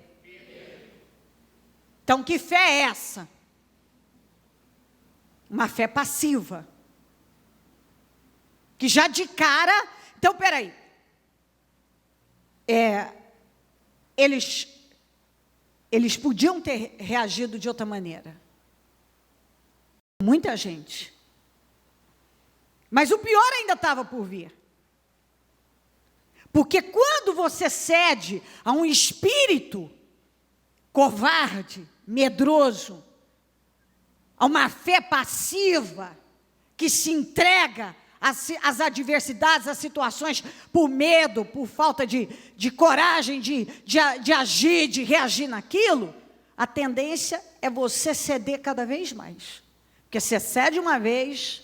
Então, que fé é essa? Uma fé passiva. Que já de cara... Então, espera aí. Eles podiam ter reagido de outra maneira. Muita gente. Mas o pior ainda estava por vir. Porque quando você cede a um espírito covarde, medroso, a uma fé passiva, que se entrega às adversidades, às situações, por medo, por falta de coragem de agir, de reagir naquilo, a tendência é você ceder cada vez mais. Porque você cede uma vez,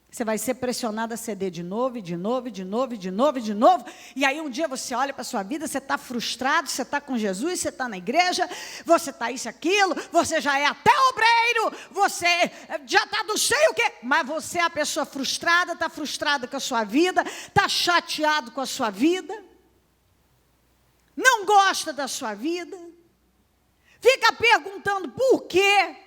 você vai ser pressionado a ceder de novo, de novo, de novo, de novo, de novo. E aí um dia você olha para a sua vida, você está frustrado, você está com Jesus, você está na igreja, você está isso, aquilo, você já é até obreiro, você já está do sei o quê. Mas você é a pessoa frustrada, está frustrada com a sua vida, está chateado com a sua vida, não gosta da sua vida, fica perguntando por quê.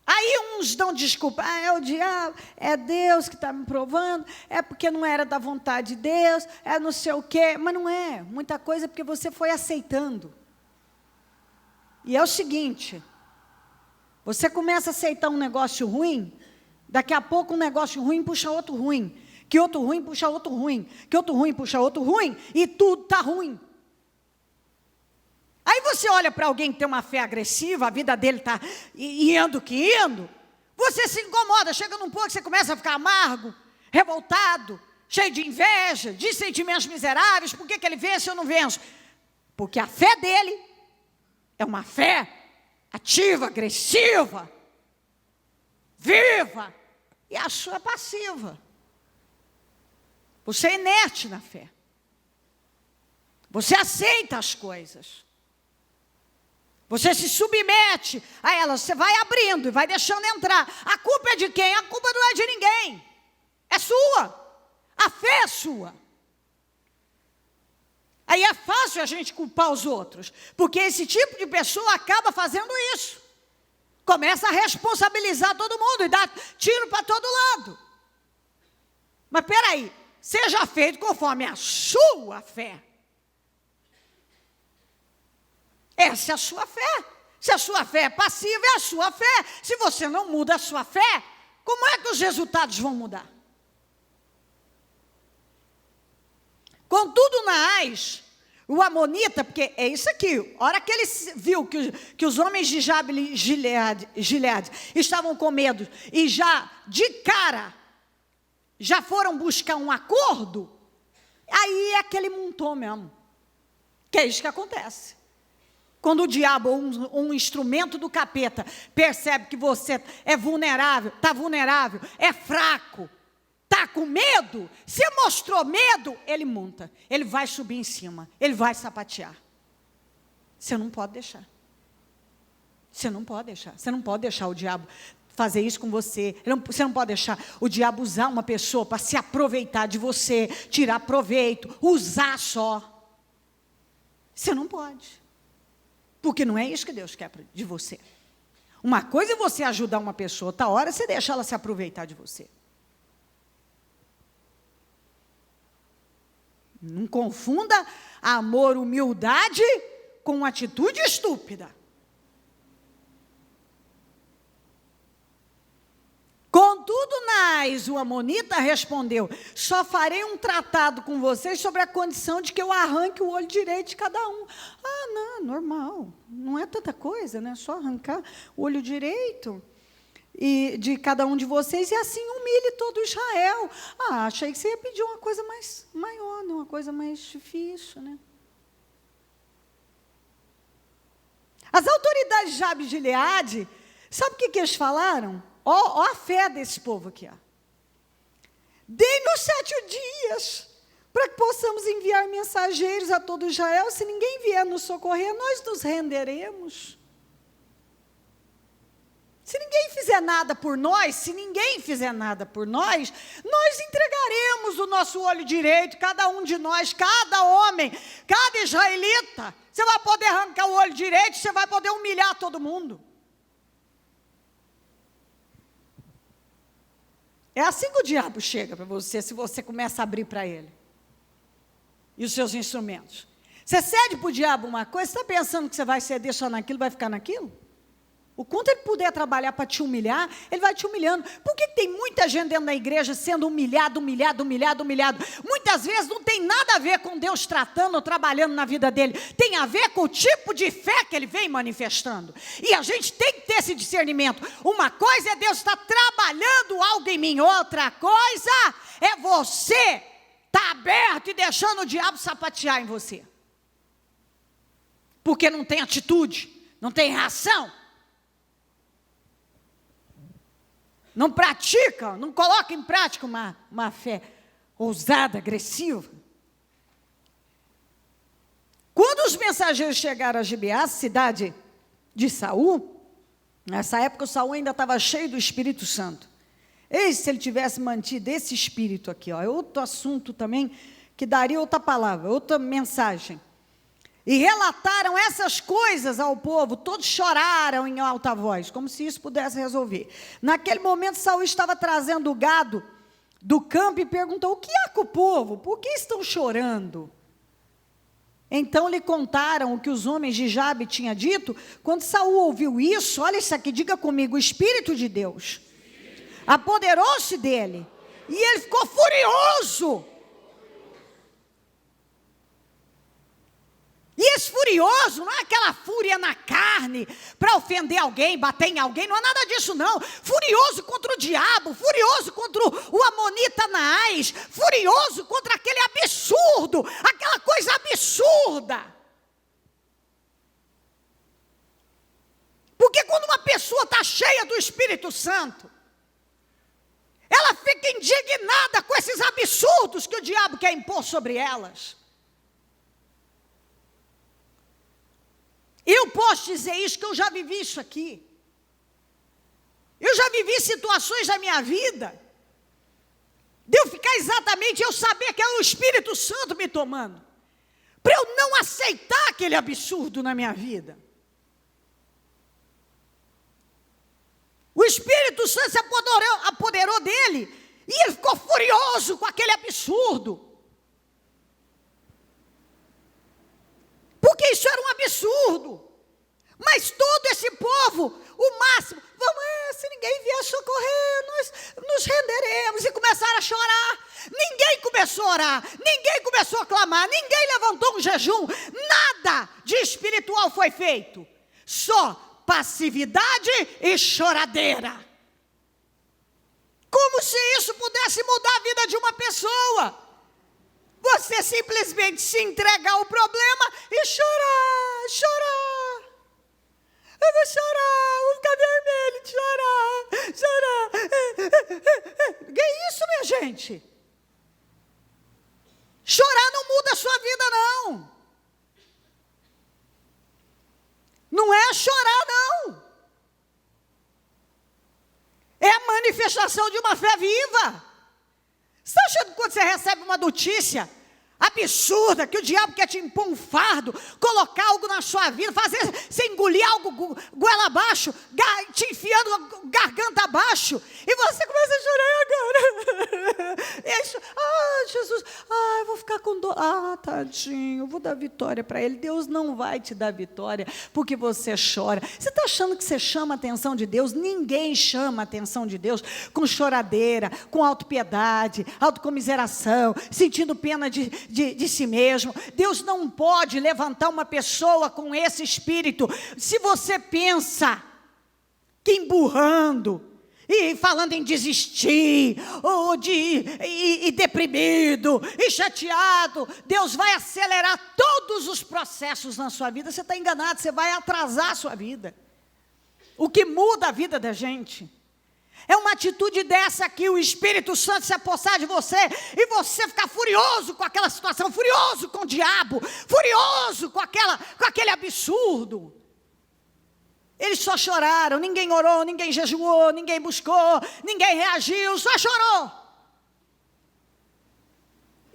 Aí uns dão desculpa, é o diabo, é Deus que está me provando, é porque não era da vontade de Deus, é não sei o quê, mas não é, muita coisa é porque você foi aceitando. E é o seguinte, você começa a aceitar um negócio ruim, daqui a pouco um negócio ruim puxa outro ruim, que outro ruim puxa outro ruim, que outro ruim puxa outro ruim, e tudo está ruim. Aí você olha para alguém que tem uma fé agressiva, a vida dele está indo que indo, você se incomoda, chega num ponto que você começa a ficar amargo, revoltado, cheio de inveja, de sentimentos miseráveis. Por que ele vence e eu não venço? Porque a fé dele é uma fé ativa, agressiva, viva, e a sua é passiva. Você é inerte na fé. Você aceita as coisas. Você se submete a elas, você vai abrindo e vai deixando entrar. A culpa é de quem? A culpa não é de ninguém. É sua. A fé é sua. Aí é fácil a gente culpar os outros, porque esse tipo de pessoa acaba fazendo isso. Começa a responsabilizar todo mundo e dá tiro para todo lado. Mas peraí, seja feito conforme a sua fé. Essa é a sua fé. Se a sua fé é passiva, é a sua fé. Se você não muda a sua fé, como é que os resultados vão mudar? Contudo, Naás, o amonita, porque é isso aqui, a hora que ele viu que os homens de Gileade estavam com medo e já, de cara, já foram buscar um acordo, aí é aquele montou mesmo. Que é isso que acontece. Quando o diabo ou um instrumento do capeta percebe que você é vulnerável, é fraco, está com medo, se mostrou medo, ele monta, ele vai subir em cima, ele vai sapatear. Você não pode deixar. Você não pode deixar. Você não pode deixar o diabo fazer isso com você. Você não pode deixar o diabo usar uma pessoa para se aproveitar de você, tirar proveito, usar só. Você não pode. Porque não é isso que Deus quer de você. Uma coisa é você ajudar uma pessoa, outra hora você deixa ela se aproveitar de você. Não confunda amor, humildade com atitude estúpida. Contudo, Naás, o amonita, respondeu: só farei um tratado com vocês sobre a condição de que eu arranque o olho direito de cada um. Ah, não, normal, não é tanta coisa, né? Só arrancar o olho direito de cada um de vocês e assim humilhe todo Israel. Ah, achei que você ia pedir uma coisa maior, né? Uma coisa mais difícil, né? As autoridades de Jabe de Gileade, sabe o que eles falaram? Ó a fé desse povo aqui, ó. Dê-nos 7 dias, para que possamos enviar mensageiros a todo Israel. Se ninguém vier nos socorrer, nós nos renderemos. Se ninguém fizer nada por nós, nós entregaremos o nosso olho direito, cada um de nós, cada homem, cada israelita. Você vai poder arrancar o olho direito, você vai poder humilhar todo mundo. É assim que o diabo chega para você, se você começa a abrir para ele. E os seus instrumentos. Você cede para o diabo uma coisa, você está pensando que você vai ceder só naquilo, vai ficar naquilo? O quanto ele puder trabalhar para te humilhar, ele vai te humilhando. Por que tem muita gente dentro da igreja sendo humilhado? Muitas vezes não tem nada a ver com Deus tratando ou trabalhando na vida dele. Tem a ver com o tipo de fé que ele vem manifestando. E a gente tem que ter esse discernimento. Uma coisa é Deus estar trabalhando algo em mim. Outra coisa é você estar aberto e deixando o diabo sapatear em você. Porque não tem atitude, não tem reação. Não pratica, não coloca em prática uma fé ousada, agressiva. Quando os mensageiros chegaram a Gibeá, cidade de Saul, nessa época o Saul ainda estava cheio do Espírito Santo. Eis se ele tivesse mantido esse espírito aqui, ó, é outro assunto também que daria outra palavra, outra mensagem. E relataram essas coisas ao povo, todos choraram em alta voz, como se isso pudesse resolver. Naquele momento, Saul estava trazendo o gado do campo e perguntou: o que há com o povo? Por que estão chorando? Então lhe contaram o que os homens de Jabe tinham dito. Quando Saul ouviu isso, olha isso aqui, diga comigo: o Espírito de Deus apoderou-se dele, e ele ficou furioso. E esse furioso não é aquela fúria na carne para ofender alguém, bater em alguém, não é nada disso não. Furioso contra o diabo, furioso contra o amonita Naás, furioso contra aquele absurdo, aquela coisa absurda. Porque quando uma pessoa está cheia do Espírito Santo, ela fica indignada com esses absurdos que o diabo quer impor sobre elas. Eu posso dizer isso, que eu já vivi isso aqui. Eu já vivi situações da minha vida, de eu ficar exatamente, eu saber que é o Espírito Santo me tomando, para eu não aceitar aquele absurdo na minha vida. O Espírito Santo se apoderou dele, e ele ficou furioso com aquele absurdo. Porque isso era um absurdo. Mas todo esse povo, o máximo, se ninguém vier socorrer, nós nos renderemos. E começaram a chorar. Ninguém começou a orar, ninguém começou a clamar, ninguém levantou um jejum, nada de espiritual foi feito. Só passividade e choradeira. Como se isso pudesse mudar a vida de uma pessoa. Você simplesmente se entregar ao problema e chorar. Eu vou chorar, vou ficar vermelho de chorar. Que é isso, minha gente? Chorar não muda a sua vida, não. Não é chorar, não. É a manifestação de uma fé viva. Você está achando que quando você recebe uma notícia absurda, que o diabo quer te impor um fardo, colocar algo na sua vida, fazer você engolir algo goela abaixo, te enfiando garganta abaixo, e você começa a chorar agora? Jesus, eu vou ficar com dor, tadinho, eu vou dar vitória para ele. Deus não vai te dar vitória, porque você chora. Você está achando que você chama a atenção de Deus? Ninguém chama a atenção de Deus com choradeira, com autopiedade, autocomiseração, sentindo pena de si mesmo. Deus não pode levantar uma pessoa com esse espírito. Se você pensa que emburrando e falando em desistir, e deprimido, e chateado, Deus vai acelerar todos os processos na sua vida, você está enganado, você vai atrasar a sua vida. O que muda a vida da gente é uma atitude dessa aqui, o Espírito Santo se apossar de você, e você ficar furioso com aquela situação, furioso com o diabo, furioso com aquele absurdo. Eles só choraram, ninguém orou, ninguém jejuou, ninguém buscou, ninguém reagiu, só chorou.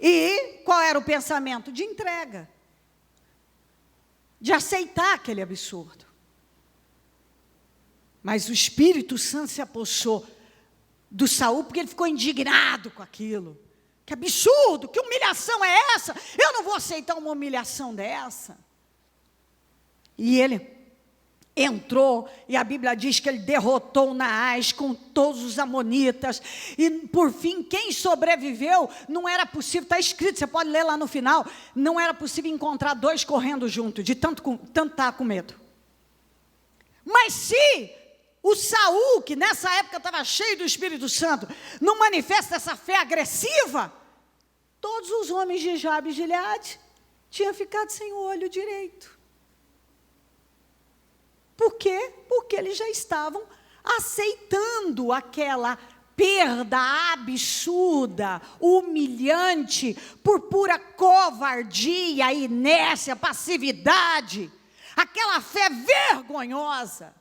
E qual era o pensamento? De entrega, de aceitar aquele absurdo. Mas o Espírito Santo se apossou do Saul, porque ele ficou indignado com aquilo. Que absurdo, que humilhação é essa? Eu não vou aceitar uma humilhação dessa. E ele entrou, e a Bíblia diz que ele derrotou Naás com todos os amonitas, e por fim, quem sobreviveu, não era possível, está escrito, você pode ler lá no final, não era possível encontrar dois correndo junto, de tanto estar com medo. Mas se o Saul, que nessa época estava cheio do Espírito Santo, não manifesta essa fé agressiva, todos os homens de Jabe e Gileade tinham ficado sem o olho direito. Por quê? Porque eles já estavam aceitando aquela perda absurda, humilhante, por pura covardia, inércia, passividade, aquela fé vergonhosa.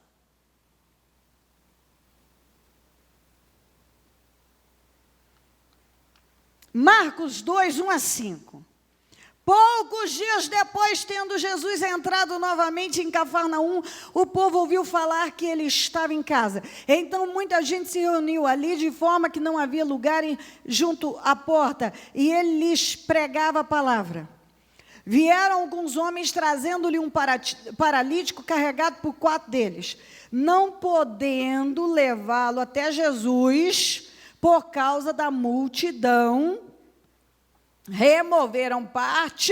Marcos 2, 1-5. Poucos dias depois, tendo Jesus entrado novamente em Cafarnaum, o povo ouviu falar que ele estava em casa. Então muita gente se reuniu ali, de forma que não havia lugar junto à porta, e ele lhes pregava a palavra. Vieram alguns homens trazendo-lhe um paralítico carregado por 4 deles. Não podendo levá-lo até Jesus, por causa da multidão, removeram parte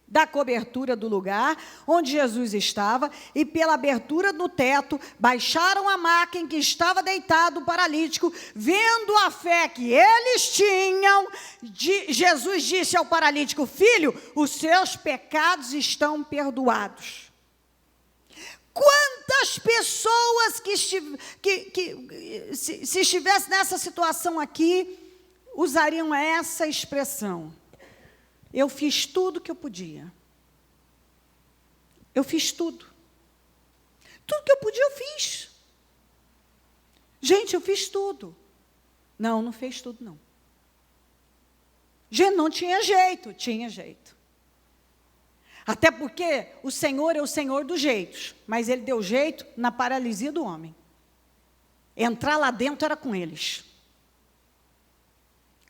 da cobertura do lugar onde Jesus estava e pela abertura do teto baixaram a maca em que estava deitado o paralítico. Vendo a fé que eles tinham, Jesus disse ao paralítico: filho, os seus pecados estão perdoados. Quantas pessoas se estivesse nessa situação aqui, usariam essa expressão: eu fiz tudo que eu podia. Eu fiz tudo. Tudo que eu podia, eu fiz. Gente, eu fiz tudo. Não fez tudo, não. Gente, não tinha jeito. Tinha jeito. Até porque o Senhor é o Senhor dos jeitos, mas Ele deu jeito na paralisia do homem. Entrar lá dentro era com eles.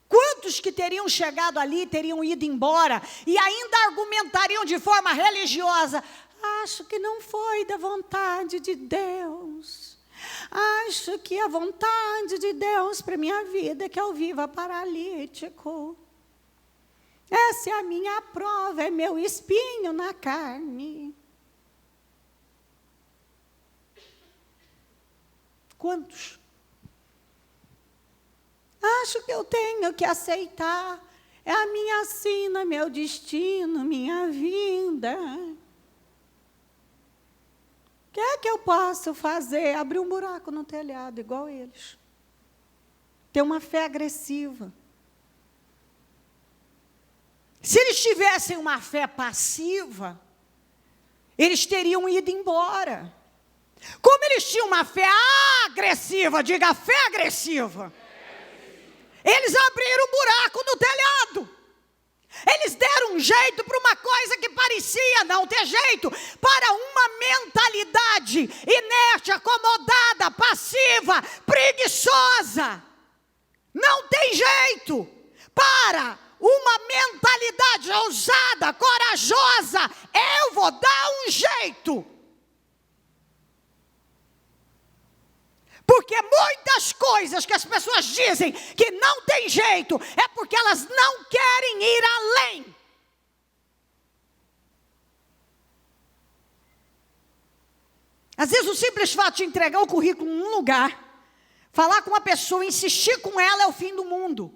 Quantos que teriam chegado ali, teriam ido embora e ainda argumentariam de forma religiosa: acho que não foi da vontade de Deus. Acho que a vontade de Deus para minha vida é que eu viva paralítico. Essa é a minha prova, é meu espinho na carne. Quantos? Acho que eu tenho que aceitar. É a minha sina, meu destino, minha vida. O que é que eu posso fazer? Abrir um buraco no telhado, igual eles. Ter uma fé agressiva. Se eles tivessem uma fé passiva, eles teriam ido embora. Como eles tinham uma fé agressiva, diga fé agressiva, eles abriram um buraco no telhado. Eles deram um jeito para uma coisa que parecia não ter jeito, para uma mentalidade inerte, acomodada, passiva, preguiçosa. Não tem jeito. Para uma mentalidade ousada, corajosa, eu vou dar um jeito. Porque muitas coisas que as pessoas dizem que não tem jeito, é porque elas não querem ir além. Às vezes o simples fato de entregar o currículo em um lugar, falar com uma pessoa, insistir com ela é o fim do mundo.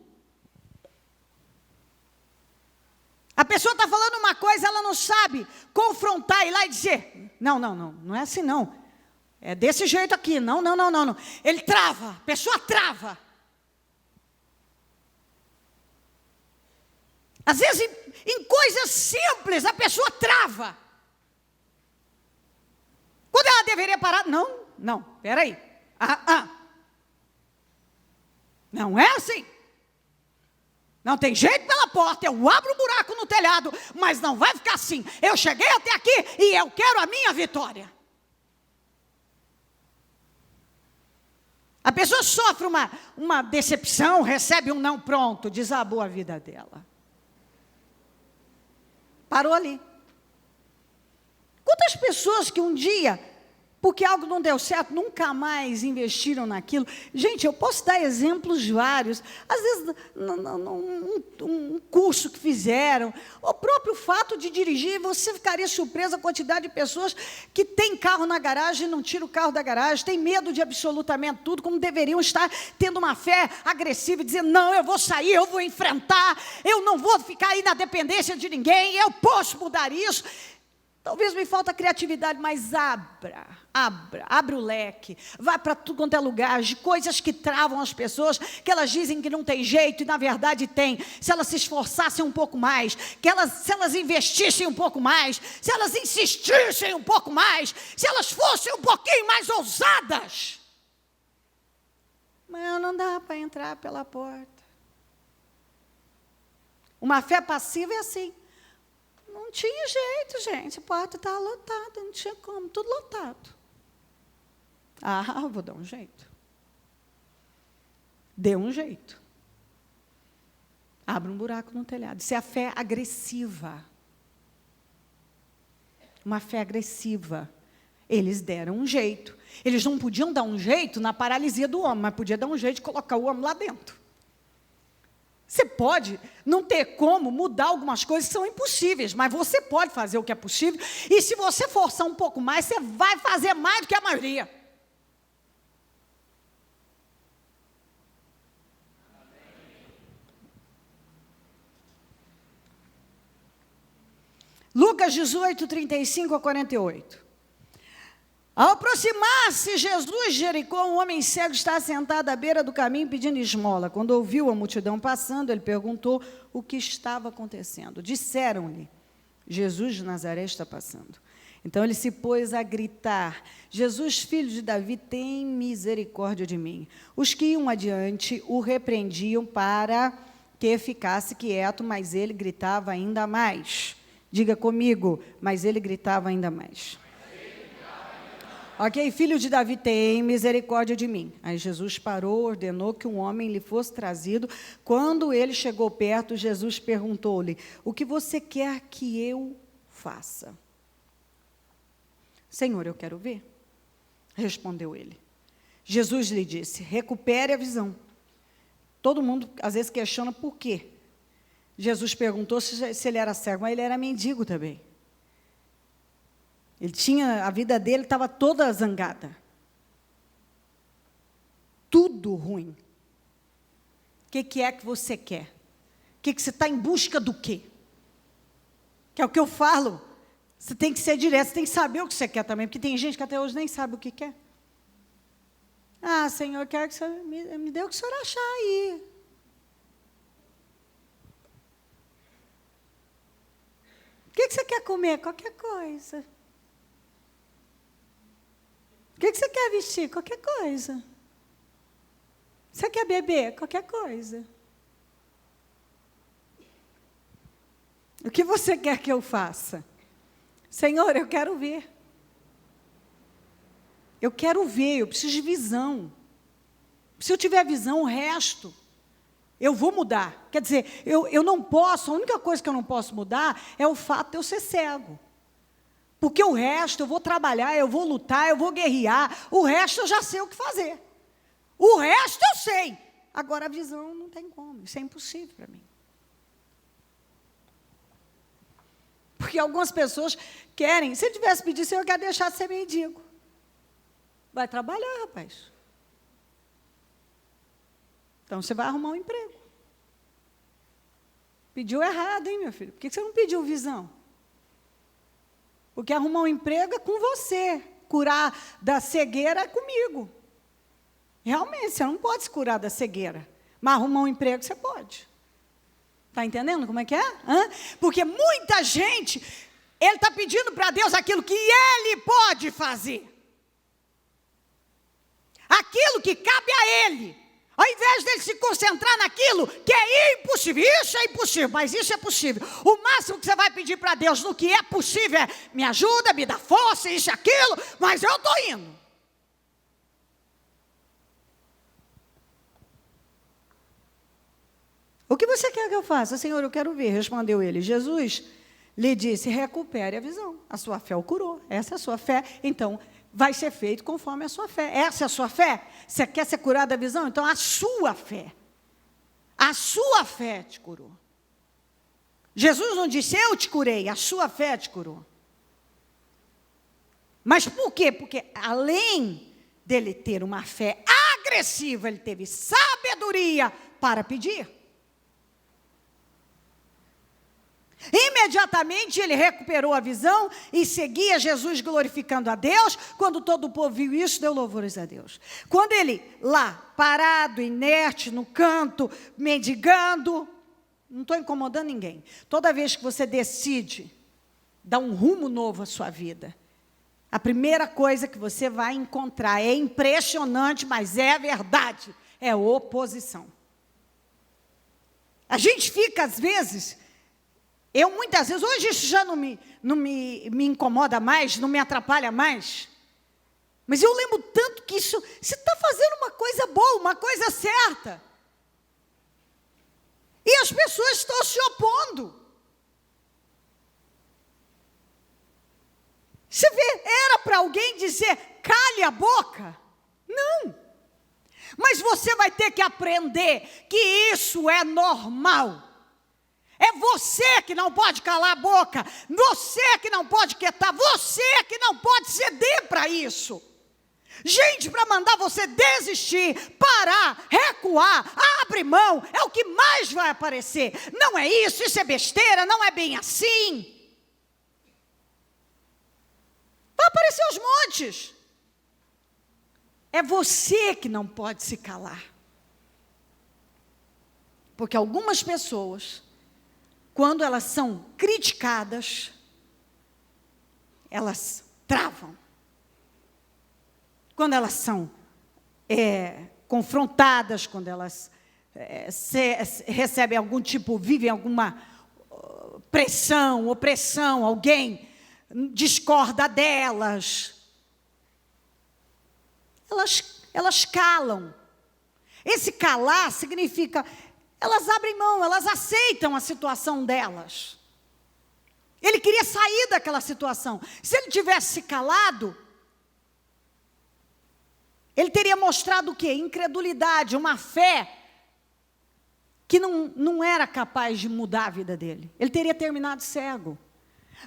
A pessoa está falando uma coisa, ela não sabe confrontar, ir lá e dizer: não é assim não. É desse jeito aqui, não. Ele trava, a pessoa trava. Às vezes, em coisas simples, a pessoa trava. Quando ela deveria parar, não, peraí. Não é assim. Não tem jeito pela porta, eu abro um buraco no telhado, mas não vai ficar assim. Eu cheguei até aqui e eu quero a minha vitória. A pessoa sofre uma decepção, recebe um não, pronto, desabou a vida dela. Parou ali. Quantas pessoas que um dia porque algo não deu certo, nunca mais investiram naquilo. Gente, eu posso dar exemplos vários. Às vezes, um curso que fizeram, o próprio fato de dirigir, você ficaria surpresa a quantidade de pessoas que têm carro na garagem e não tiram o carro da garagem, tem medo de absolutamente tudo, como deveriam estar tendo uma fé agressiva e dizendo, não, eu vou sair, eu vou enfrentar, eu não vou ficar aí na dependência de ninguém, eu posso mudar isso. Talvez me falta criatividade, mas abre o leque, vai para tudo quanto é lugar, de coisas que travam as pessoas, que elas dizem que não tem jeito, e na verdade tem. Se elas se esforçassem um pouco mais, se elas investissem um pouco mais, se elas insistissem um pouco mais, se elas fossem um pouquinho mais ousadas. Mas não dá para entrar pela porta. Uma fé passiva é assim. Não tinha jeito, gente. A porta estava lotada, não tinha como, tudo lotado. Vou dar um jeito. Dê um jeito. Abre um buraco no telhado. Isso é a fé agressiva. Uma fé agressiva. Eles deram um jeito. Eles não podiam dar um jeito na paralisia do homem, mas podia dar um jeito de colocar o homem lá dentro. Você pode não ter como mudar algumas coisas que são impossíveis, mas você pode fazer o que é possível, e se você forçar um pouco mais, você vai fazer mais do que a maioria. Lucas 18, 35 a 48. Ao aproximar-se Jesus de Jericó, um homem cego estava sentado à beira do caminho pedindo esmola. Quando ouviu a multidão passando, ele perguntou o que estava acontecendo. Disseram-lhe, Jesus de Nazaré está passando. Então ele se pôs a gritar, Jesus, filho de Davi, tem misericórdia de mim. Os que iam adiante o repreendiam para que ficasse quieto, mas ele gritava ainda mais. Diga comigo, mas ele gritava ainda mais. Ok, filho de Davi, tem misericórdia de mim. Aí Jesus parou, ordenou que um homem lhe fosse trazido. Quando ele chegou perto, Jesus perguntou-lhe, o que você quer que eu faça? Senhor, eu quero ver. Respondeu ele. Jesus lhe disse, recupere a visão. Todo mundo, às vezes, questiona por quê. Jesus perguntou se ele era cego, mas ele era mendigo também. A vida dele estava toda zangada. Tudo ruim. O que é que você quer? O que você está em busca do quê? Que é o que eu falo. Você tem que ser direto, você tem que saber o que você quer também, porque tem gente que até hoje nem sabe o que quer. Senhor, eu quero que você me dê o que o senhor achar aí. O que você quer comer? Qualquer coisa. O que você quer vestir? Qualquer coisa. Você quer beber? Qualquer coisa. O que você quer que eu faça? Senhor, eu quero ver. Eu quero ver, eu preciso de visão. Se eu tiver visão, o resto, eu vou mudar. Quer dizer, eu não posso, a única coisa que eu não posso mudar é o fato de eu ser cego. Porque o resto eu vou trabalhar, eu vou lutar, eu vou guerrear, o resto eu já sei o que fazer. O resto eu sei. Agora a visão não tem como, isso é impossível para mim. Porque algumas pessoas querem, se eu tivesse pedido, Senhor, eu quero deixar de ser mendigo. Vai trabalhar, rapaz. Então você vai arrumar um emprego. Pediu errado, hein, meu filho? Por que você não pediu visão? Porque arrumar um emprego é com você. Curar da cegueira é comigo. Realmente, você não pode se curar da cegueira. Mas arrumar um emprego você pode. Está entendendo como é que é? Porque muita gente, ele está pedindo para Deus aquilo que Ele pode fazer. Aquilo que cabe a Ele. Ao invés dele se concentrar naquilo que é impossível. Isso é impossível, mas isso é possível. O máximo que você vai pedir para Deus no que é possível é, me ajuda, me dá força, isso e aquilo, mas eu estou indo. O que você quer que eu faça? Senhor, eu quero ver, respondeu ele. Jesus lhe disse, recupere a visão. A sua fé o curou. Essa é a sua fé. Então, vai ser feito conforme a sua fé. Essa é a sua fé? Você quer ser curado da visão? Então, a sua fé te curou. Jesus não disse, eu te curei, a sua fé te curou. Mas por quê? Porque além dele ter uma fé agressiva, ele teve sabedoria para pedir. Imediatamente ele recuperou a visão e seguia Jesus glorificando a Deus. Quando todo o povo viu isso, deu louvores a Deus. Quando ele lá, parado, inerte, no canto, mendigando, não estou incomodando ninguém. Toda vez que você decide dar um rumo novo à sua vida, a primeira coisa que você vai encontrar, é impressionante, mas é verdade, é oposição. A gente fica, às vezes, eu muitas vezes, hoje isso já não me incomoda mais, não me atrapalha mais, mas eu lembro tanto que isso, você está fazendo uma coisa boa, uma coisa certa, e as pessoas estão se opondo. Você vê, era para alguém dizer, cale a boca? Não. Mas você vai ter que aprender que isso é normal. É você que não pode calar a boca, você que não pode quietar, você que não pode ceder para isso. Gente, para mandar você desistir, parar, recuar, abre mão, é o que mais vai aparecer. Não é isso é besteira, não é bem assim. Vai aparecer aos montes. É você que não pode se calar. Porque algumas pessoas, quando elas são criticadas, elas travam. Quando elas são confrontadas, quando elas recebem algum tipo, vivem alguma pressão, opressão, alguém discorda delas, elas calam. Esse calar significa, elas abrem mão, elas aceitam a situação delas. Ele queria sair daquela situação. Se ele tivesse se calado, ele teria mostrado o quê? Incredulidade, uma fé que não era capaz de mudar a vida dele. Ele teria terminado cego.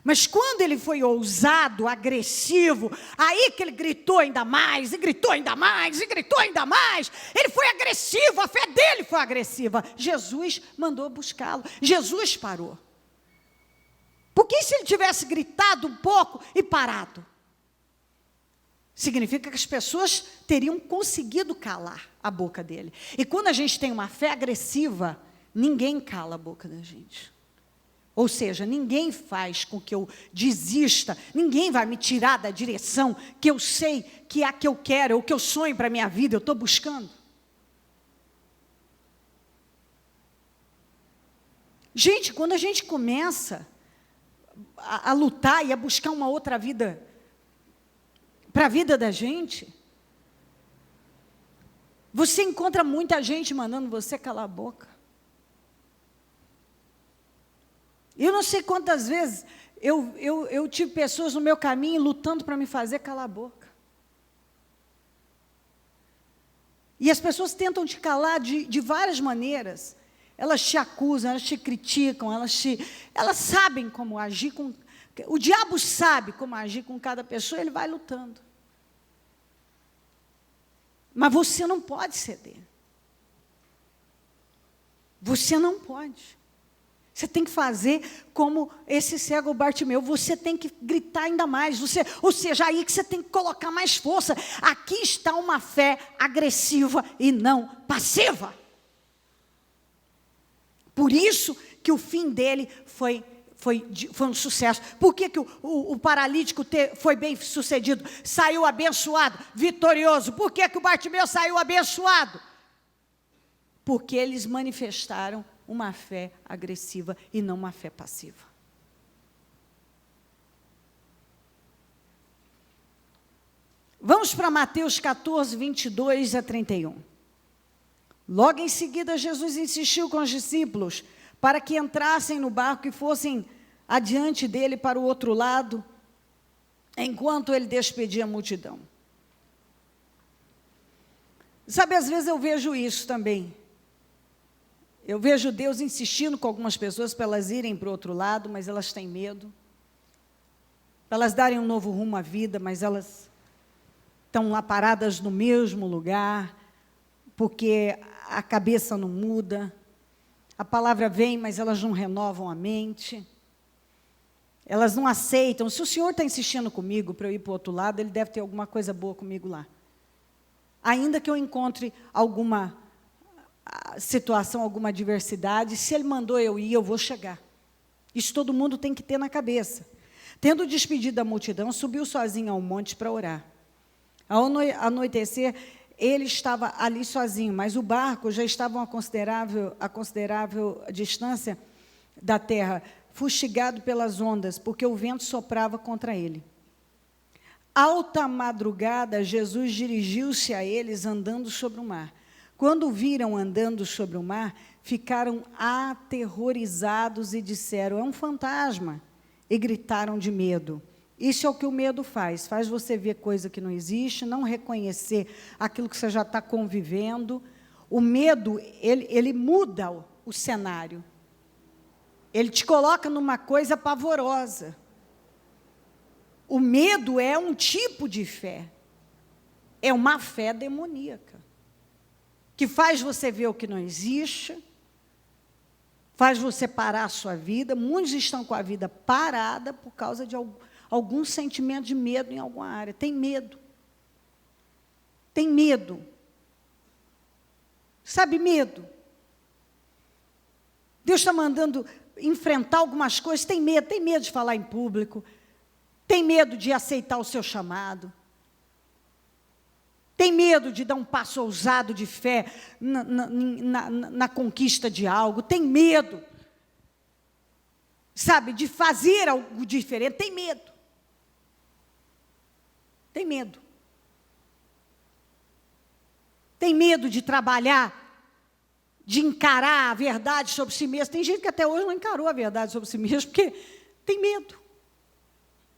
Mas quando ele foi ousado, agressivo, aí que ele gritou ainda mais, e gritou ainda mais, e gritou ainda mais. Ele foi agressivo, a fé dele foi agressiva. Jesus mandou buscá-lo, Jesus parou. Porque se ele tivesse gritado um pouco e parado? Significa que as pessoas teriam conseguido calar a boca dele. E quando a gente tem uma fé agressiva, ninguém cala a boca da gente. Ou seja, ninguém faz com que eu desista, ninguém vai me tirar da direção que eu sei que é a que eu quero, ou que eu sonho para a minha vida, eu estou buscando. Gente, quando a gente começa a lutar e a buscar uma outra vida, para a vida da gente, você encontra muita gente mandando você calar a boca. Eu não sei quantas vezes eu tive pessoas no meu caminho lutando para me fazer calar a boca. E as pessoas tentam te calar de várias maneiras. Elas te acusam, elas te criticam, elas sabem como agir com... O diabo sabe como agir com cada pessoa, ele vai lutando. Mas você não pode ceder. Você não pode. Você tem que fazer como esse cego Bartimeu, você tem que gritar ainda mais, ou seja, aí que você tem que colocar mais força. Aqui está uma fé agressiva e não passiva. Por isso que o fim dele foi um sucesso. Por que o paralítico foi bem sucedido? Saiu abençoado, vitorioso. Por que o Bartimeu saiu abençoado? Porque eles manifestaram uma fé agressiva e não uma fé passiva. Vamos para Mateus 14, 22 a 31. Logo em seguida, Jesus insistiu com os discípulos para que entrassem no barco e fossem adiante dele para o outro lado, enquanto ele despedia a multidão. Sabe, às vezes eu vejo isso também. Eu vejo Deus insistindo com algumas pessoas para elas irem para o outro lado, mas elas têm medo. Para elas darem um novo rumo à vida, mas elas estão lá paradas no mesmo lugar, porque a cabeça não muda. A palavra vem, mas elas não renovam a mente. Elas não aceitam. Se o Senhor está insistindo comigo para eu ir para o outro lado, Ele deve ter alguma coisa boa comigo lá. Ainda que eu encontre alguma situação, alguma adversidade, se Ele mandou eu ir, eu vou chegar. Isso todo mundo tem que ter na cabeça. Tendo despedido a multidão, subiu sozinho ao monte para orar. Ao anoitecer, ele estava ali sozinho, mas o barco já estava a considerável distância da terra, fustigado pelas ondas, porque o vento soprava contra ele. Alta madrugada, Jesus dirigiu-se a eles andando sobre o mar. Quando o viram andando sobre o mar, ficaram aterrorizados e disseram: é um fantasma. E gritaram de medo. Isso é o que o medo faz. Faz você ver coisa que não existe, não reconhecer aquilo que você já está convivendo. O medo, ele muda o cenário. Ele te coloca numa coisa pavorosa. O medo é um tipo de fé. É uma fé demoníaca. Que faz você ver o que não existe, faz você parar a sua vida. Muitos estão com a vida parada por causa de algum sentimento de medo em alguma área. Tem medo. Tem medo. Sabe, medo. Deus está mandando enfrentar algumas coisas, tem medo de falar em público, tem medo de aceitar o seu chamado. Tem medo de dar um passo ousado de fé na conquista de algo. Tem medo, sabe, de fazer algo diferente. Tem medo. Tem medo. Tem medo de trabalhar, de encarar a verdade sobre si mesmo. Tem gente que até hoje não encarou a verdade sobre si mesmo, porque tem medo.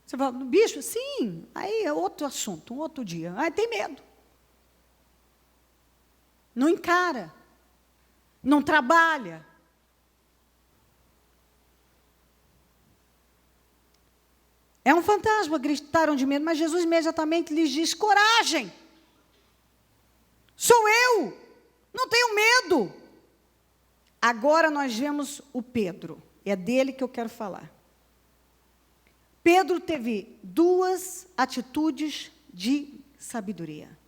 Você fala, bicho, sim, aí é outro assunto, um outro dia. Aí tem medo. Não encara, não trabalha. É um fantasma, gritaram de medo, mas Jesus imediatamente lhes diz: coragem, sou eu, não tenho medo. Agora nós vemos o Pedro, é dele que eu quero falar. Pedro teve duas atitudes de sabedoria.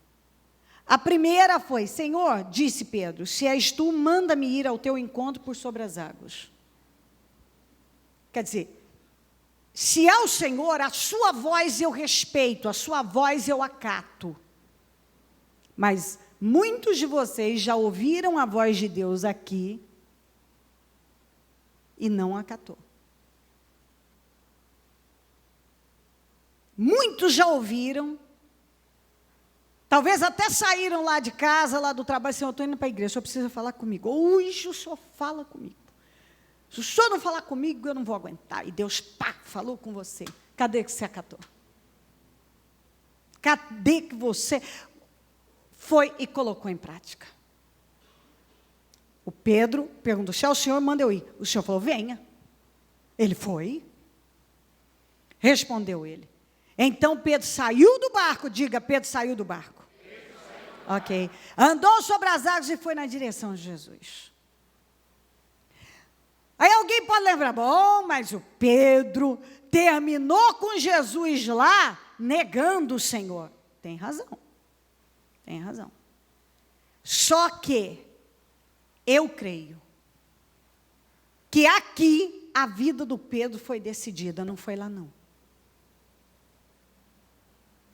A primeira foi: Senhor, disse Pedro, se és tu, manda-me ir ao teu encontro por sobre as águas. Quer dizer, se é o Senhor, a sua voz eu respeito, a sua voz eu acato. Mas muitos de vocês já ouviram a voz de Deus aqui e não acatou. Muitos já ouviram. Talvez até saíram lá de casa, lá do trabalho, Senhor, eu estou indo para a igreja, o senhor precisa falar comigo. Hoje o senhor fala comigo. Se o senhor não falar comigo, eu não vou aguentar. E Deus, pá, falou com você. Cadê que você acatou? Cadê que você foi e colocou em prática? O Pedro perguntou: se é o senhor, manda eu ir. O senhor falou: venha. Ele foi. Respondeu ele. Então Pedro saiu do barco. Diga, Pedro saiu do barco. Ok. Andou sobre as águas e foi na direção de Jesus. Aí alguém pode lembrar: bom, mas o Pedro terminou com Jesus lá, negando o Senhor. Tem razão. Tem razão. Só que eu creio que aqui a vida do Pedro foi decidida, não foi lá não.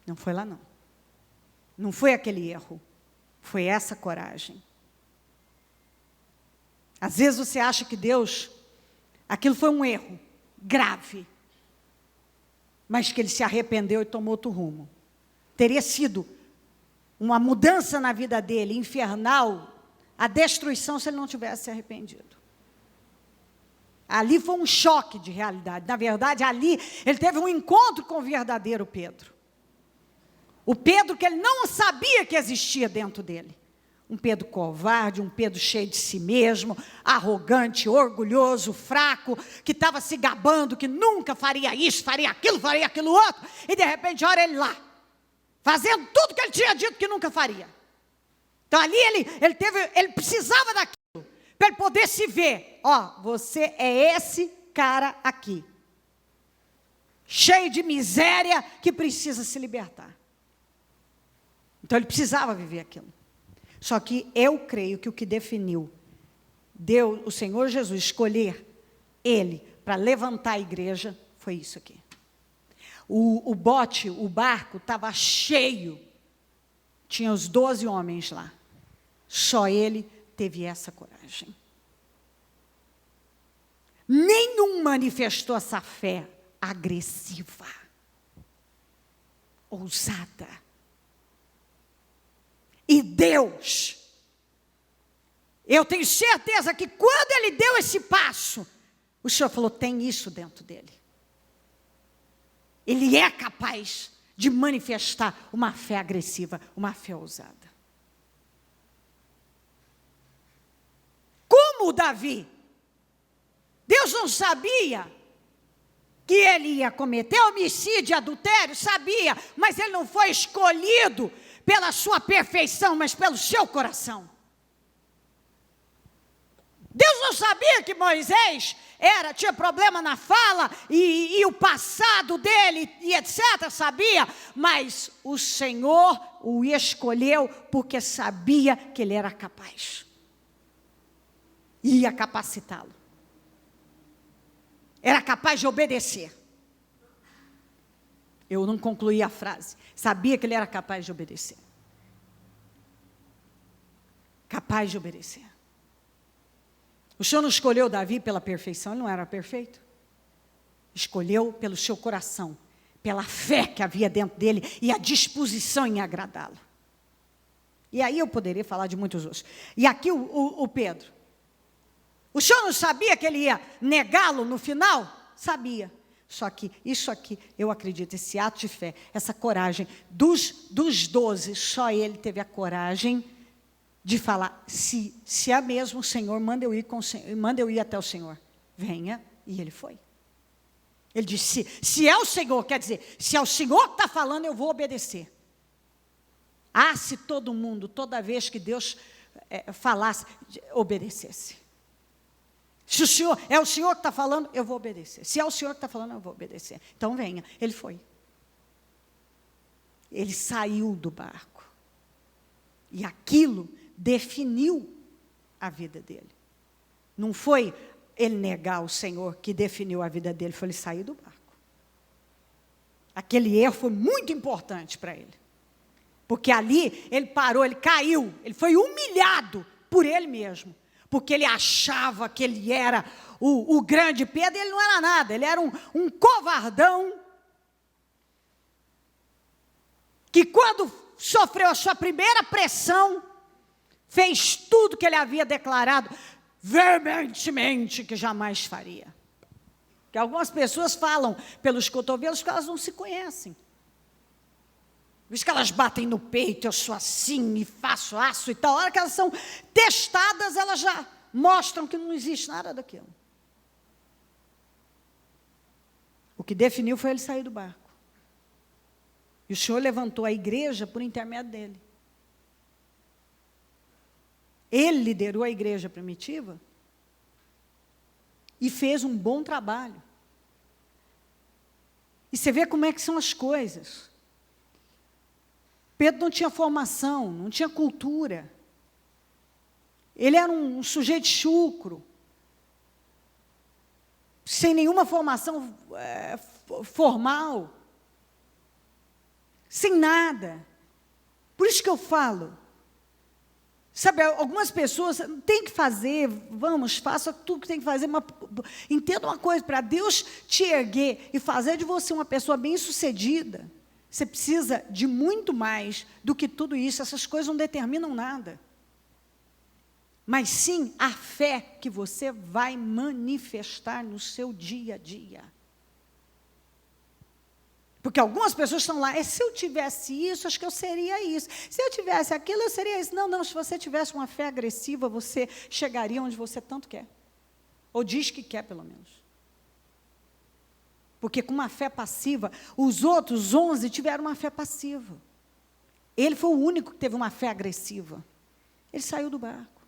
Não foi lá não. Não foi aquele erro. Foi essa coragem. Às vezes você acha que Deus, aquilo foi um erro grave, mas que ele se arrependeu e tomou outro rumo. Teria sido uma mudança na vida dele, infernal, a destruição, se ele não tivesse se arrependido. Ali foi um choque de realidade. Na verdade, ali ele teve um encontro com o verdadeiro Pedro. O Pedro que ele não sabia que existia dentro dele. Um Pedro covarde, um Pedro cheio de si mesmo, arrogante, orgulhoso, fraco, que estava se gabando, que nunca faria isso, faria aquilo outro. E de repente, olha ele lá, fazendo tudo que ele tinha dito que nunca faria. Então ali ele precisava daquilo, para ele poder se ver. Ó, você é esse cara aqui, cheio de miséria, que precisa se libertar. Então ele precisava viver aquilo. Só que eu creio que o que definiu Deus, o Senhor Jesus, escolher ele para levantar a igreja, foi isso aqui. O barco estava cheio, tinha os 12 homens lá. Só ele teve essa coragem. Nenhum manifestou essa fé agressiva, ousada. E Deus, eu tenho certeza que quando ele deu esse passo, o Senhor falou, tem isso dentro dele. Ele é capaz de manifestar uma fé agressiva, uma fé ousada. Como Davi? Deus não sabia que ele ia cometer homicídio e adultério? Sabia, mas ele não foi escolhido pela sua perfeição, mas pelo seu coração. Deus não sabia que Moisés tinha problema na fala e o passado dele e etc. Sabia, mas o Senhor o escolheu porque sabia que ele era capaz. Ia capacitá-lo. Era capaz de obedecer. Eu não concluí a frase. Sabia que ele era capaz de obedecer. Capaz de obedecer. O Senhor não escolheu Davi pela perfeição, ele não era perfeito. Escolheu pelo seu coração, pela fé que havia dentro dele e a disposição em agradá-lo. E aí eu poderia falar de muitos outros. E aqui o Pedro. O Senhor não sabia que ele ia negá-lo no final? Sabia. Só que isso aqui, eu acredito, esse ato de fé, essa coragem, dos 12, só ele teve a coragem de falar, se é mesmo o Senhor, manda eu ir até o Senhor. Venha, e ele foi. Ele disse, se é o Senhor, quer dizer, se é o Senhor que está falando, eu vou obedecer. Ah, se todo mundo, toda vez que Deus falasse, obedecesse. Se é o Senhor que está falando, eu vou obedecer. Se é o Senhor que está falando, eu vou obedecer. Então venha. Ele foi. Ele saiu do barco. E aquilo definiu a vida dele. Não foi ele negar o Senhor que definiu a vida dele, foi ele sair do barco. Aquele erro foi muito importante para ele. Porque ali ele parou, ele caiu, ele foi humilhado por ele mesmo. Porque ele achava que ele era o grande Pedro, e ele não era nada, ele era um covardão, que quando sofreu a sua primeira pressão, fez tudo que ele havia declarado, veementemente, que jamais faria. Que algumas pessoas falam pelos cotovelos que elas não se conhecem. Visto que elas batem no peito, eu sou assim e faço aço e tal. A hora que elas são testadas, elas já mostram que não existe nada daquilo. O que definiu foi ele sair do barco. E o Senhor levantou a igreja por intermédio dele. Ele liderou a igreja primitiva e fez um bom trabalho. E você vê como é que são as coisas. Pedro não tinha formação, não tinha cultura. Ele era um sujeito chucro, sem nenhuma formação formal, sem nada. Por isso que eu falo, sabe, algumas pessoas têm que fazer, faça tudo que tem que fazer, mas entenda uma coisa, para Deus te erguer e fazer de você uma pessoa bem-sucedida, você precisa de muito mais do que tudo isso. Essas coisas não determinam nada. mas sim a fé que você vai manifestar no seu dia a dia. Porque algumas pessoas estão lá, se eu tivesse isso, acho que eu seria isso. Se eu tivesse aquilo, eu seria isso. Não, não, se você tivesse uma fé agressiva, você chegaria onde você tanto quer. Ou diz que quer, pelo menos. Porque com uma fé passiva, os outros 11 tiveram uma fé passiva. Ele foi o único que teve uma fé agressiva. Ele saiu do barco.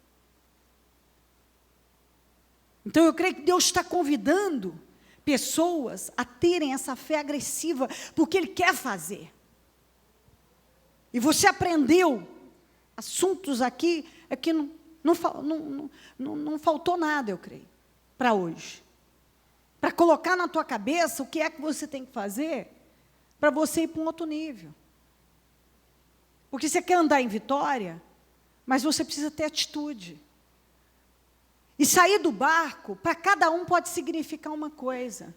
Então eu creio que Deus está convidando pessoas a terem essa fé agressiva, porque Ele quer fazer. E você aprendeu assuntos aqui, é que não faltou nada, eu creio, para hoje. Para colocar na tua cabeça o que é que você tem que fazer para você ir para um outro nível. Porque você quer andar em vitória, mas você precisa ter atitude. E sair do barco, para cada um pode significar uma coisa.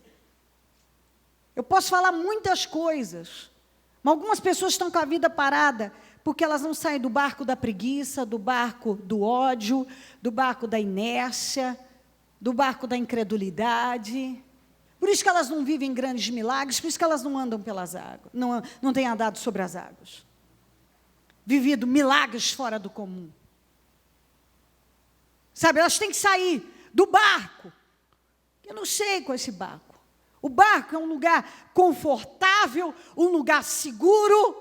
Eu posso falar muitas coisas, mas algumas pessoas estão com a vida parada, porque elas não saem do barco da preguiça, do barco do ódio, do barco da inércia, do barco da incredulidade. Por isso que elas não vivem grandes milagres, por isso que elas não andam pelas águas, não têm andado sobre as águas. Vivido milagres fora do comum. Sabe, elas têm que sair do barco. Eu não sei com esse barco. O barco é um lugar confortável, um lugar seguro,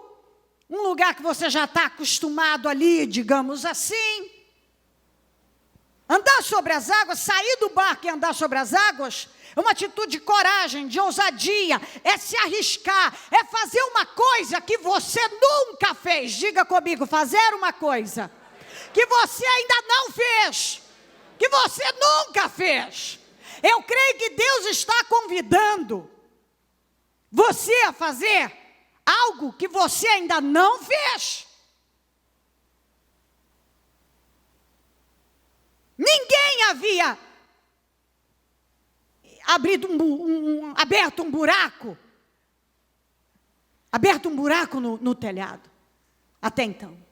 um lugar que você já está acostumado ali, digamos assim. Andar sobre as águas, sair do barco e andar sobre as águas, é uma atitude de coragem, de ousadia, é se arriscar, é fazer uma coisa que você nunca fez. Diga comigo, fazer uma coisa que você ainda não fez, que você nunca fez. Eu creio que Deus está convidando você a fazer algo que você ainda não fez. Ninguém havia aberto um buraco no telhado, até então.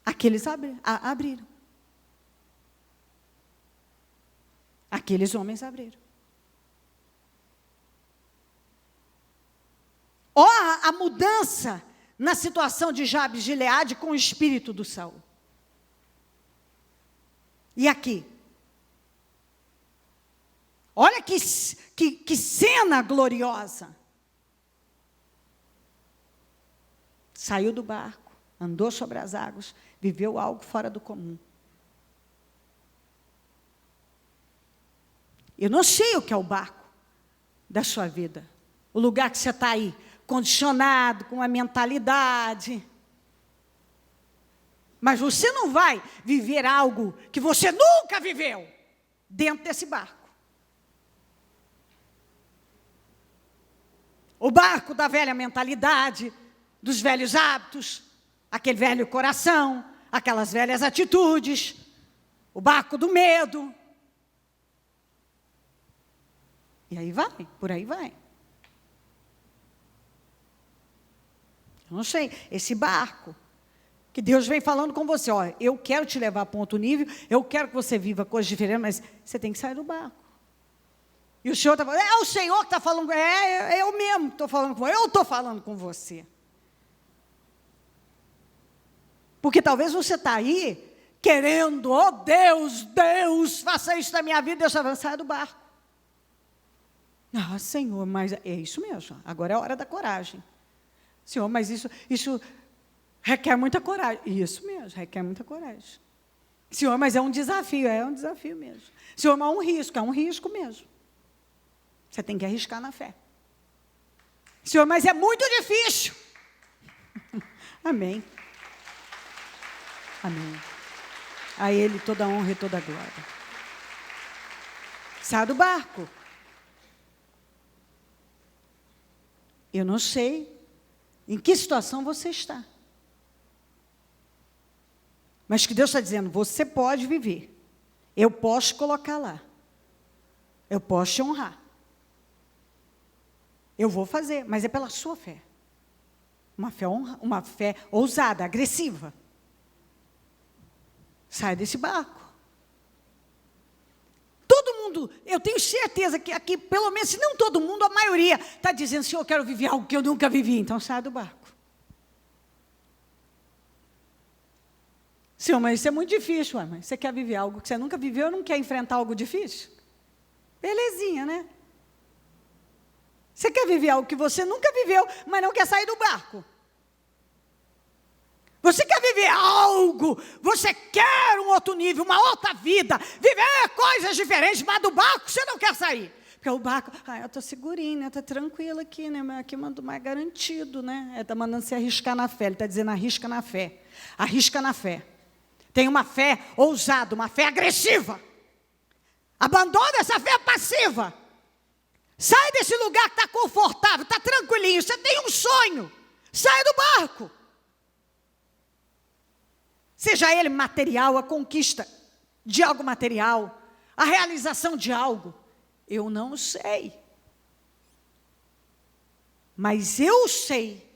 Aqueles abriram. Aqueles homens abriram. Ó a mudança na situação de Jabes de Gileade com o espírito do Saul. E aqui? Olha que cena gloriosa. Saiu do barco, andou sobre as águas, viveu algo fora do comum. Eu não sei o que é o barco da sua vida. O lugar que você está aí, condicionado, com uma mentalidade. Mas você não vai viver algo que você nunca viveu dentro desse barco. O barco da velha mentalidade, dos velhos hábitos, aquele velho coração, aquelas velhas atitudes, o barco do medo. E aí vai, por aí vai. Eu não sei, esse barco que Deus vem falando com você, ó, eu quero te levar para um outro nível, eu quero que você viva coisas diferentes, mas você tem que sair do barco. E o Senhor está falando, é o Senhor que está falando, é eu mesmo que estou falando com você, eu estou falando com você. Porque talvez você está aí, querendo, oh Deus, faça isso na minha vida, Deus vai sair do barco. Ah, Senhor, mas é isso mesmo, agora é a hora da coragem. Senhor, mas isso requer muita coragem. Isso mesmo, requer muita coragem. Senhor, mas é um desafio mesmo. Senhor, mas é um risco mesmo. Você tem que arriscar na fé. Senhor, mas é muito difícil. Amém. Amém. A Ele toda a honra e toda a glória. Sai do barco. Eu não sei em que situação você está. Mas que Deus está dizendo, você pode viver. Eu posso colocar lá. Eu posso te honrar. Eu vou fazer, mas é pela sua fé. Uma fé ousada, agressiva. Sai desse barco. Todo mundo, eu tenho certeza que aqui, pelo menos, se não todo mundo, a maioria está dizendo, Senhor, eu quero viver algo que eu nunca vivi. Então, sai do barco. Senhor, mas isso é muito difícil. Ué, mas você quer viver algo que você nunca viveu, não quer enfrentar algo difícil? Belezinha, né? Você quer viver algo que você nunca viveu, mas não quer sair do barco? Você quer viver algo, você quer um outro nível, uma outra vida, viver coisas diferentes, mas do barco você não quer sair. Porque o barco, eu estou segurinho, né? Estou tranquilo aqui, né? Mas aqui mando mais garantido, né? Ele está mandando se arriscar na fé, ele está dizendo arrisca na fé. Arrisca na fé. Tem uma fé ousada, uma fé agressiva. Abandona essa fé passiva. Sai desse lugar que está confortável, está tranquilinho, você tem um sonho. Sai do barco. Seja ele material, a conquista de algo material, a realização de algo, eu não sei. Mas eu sei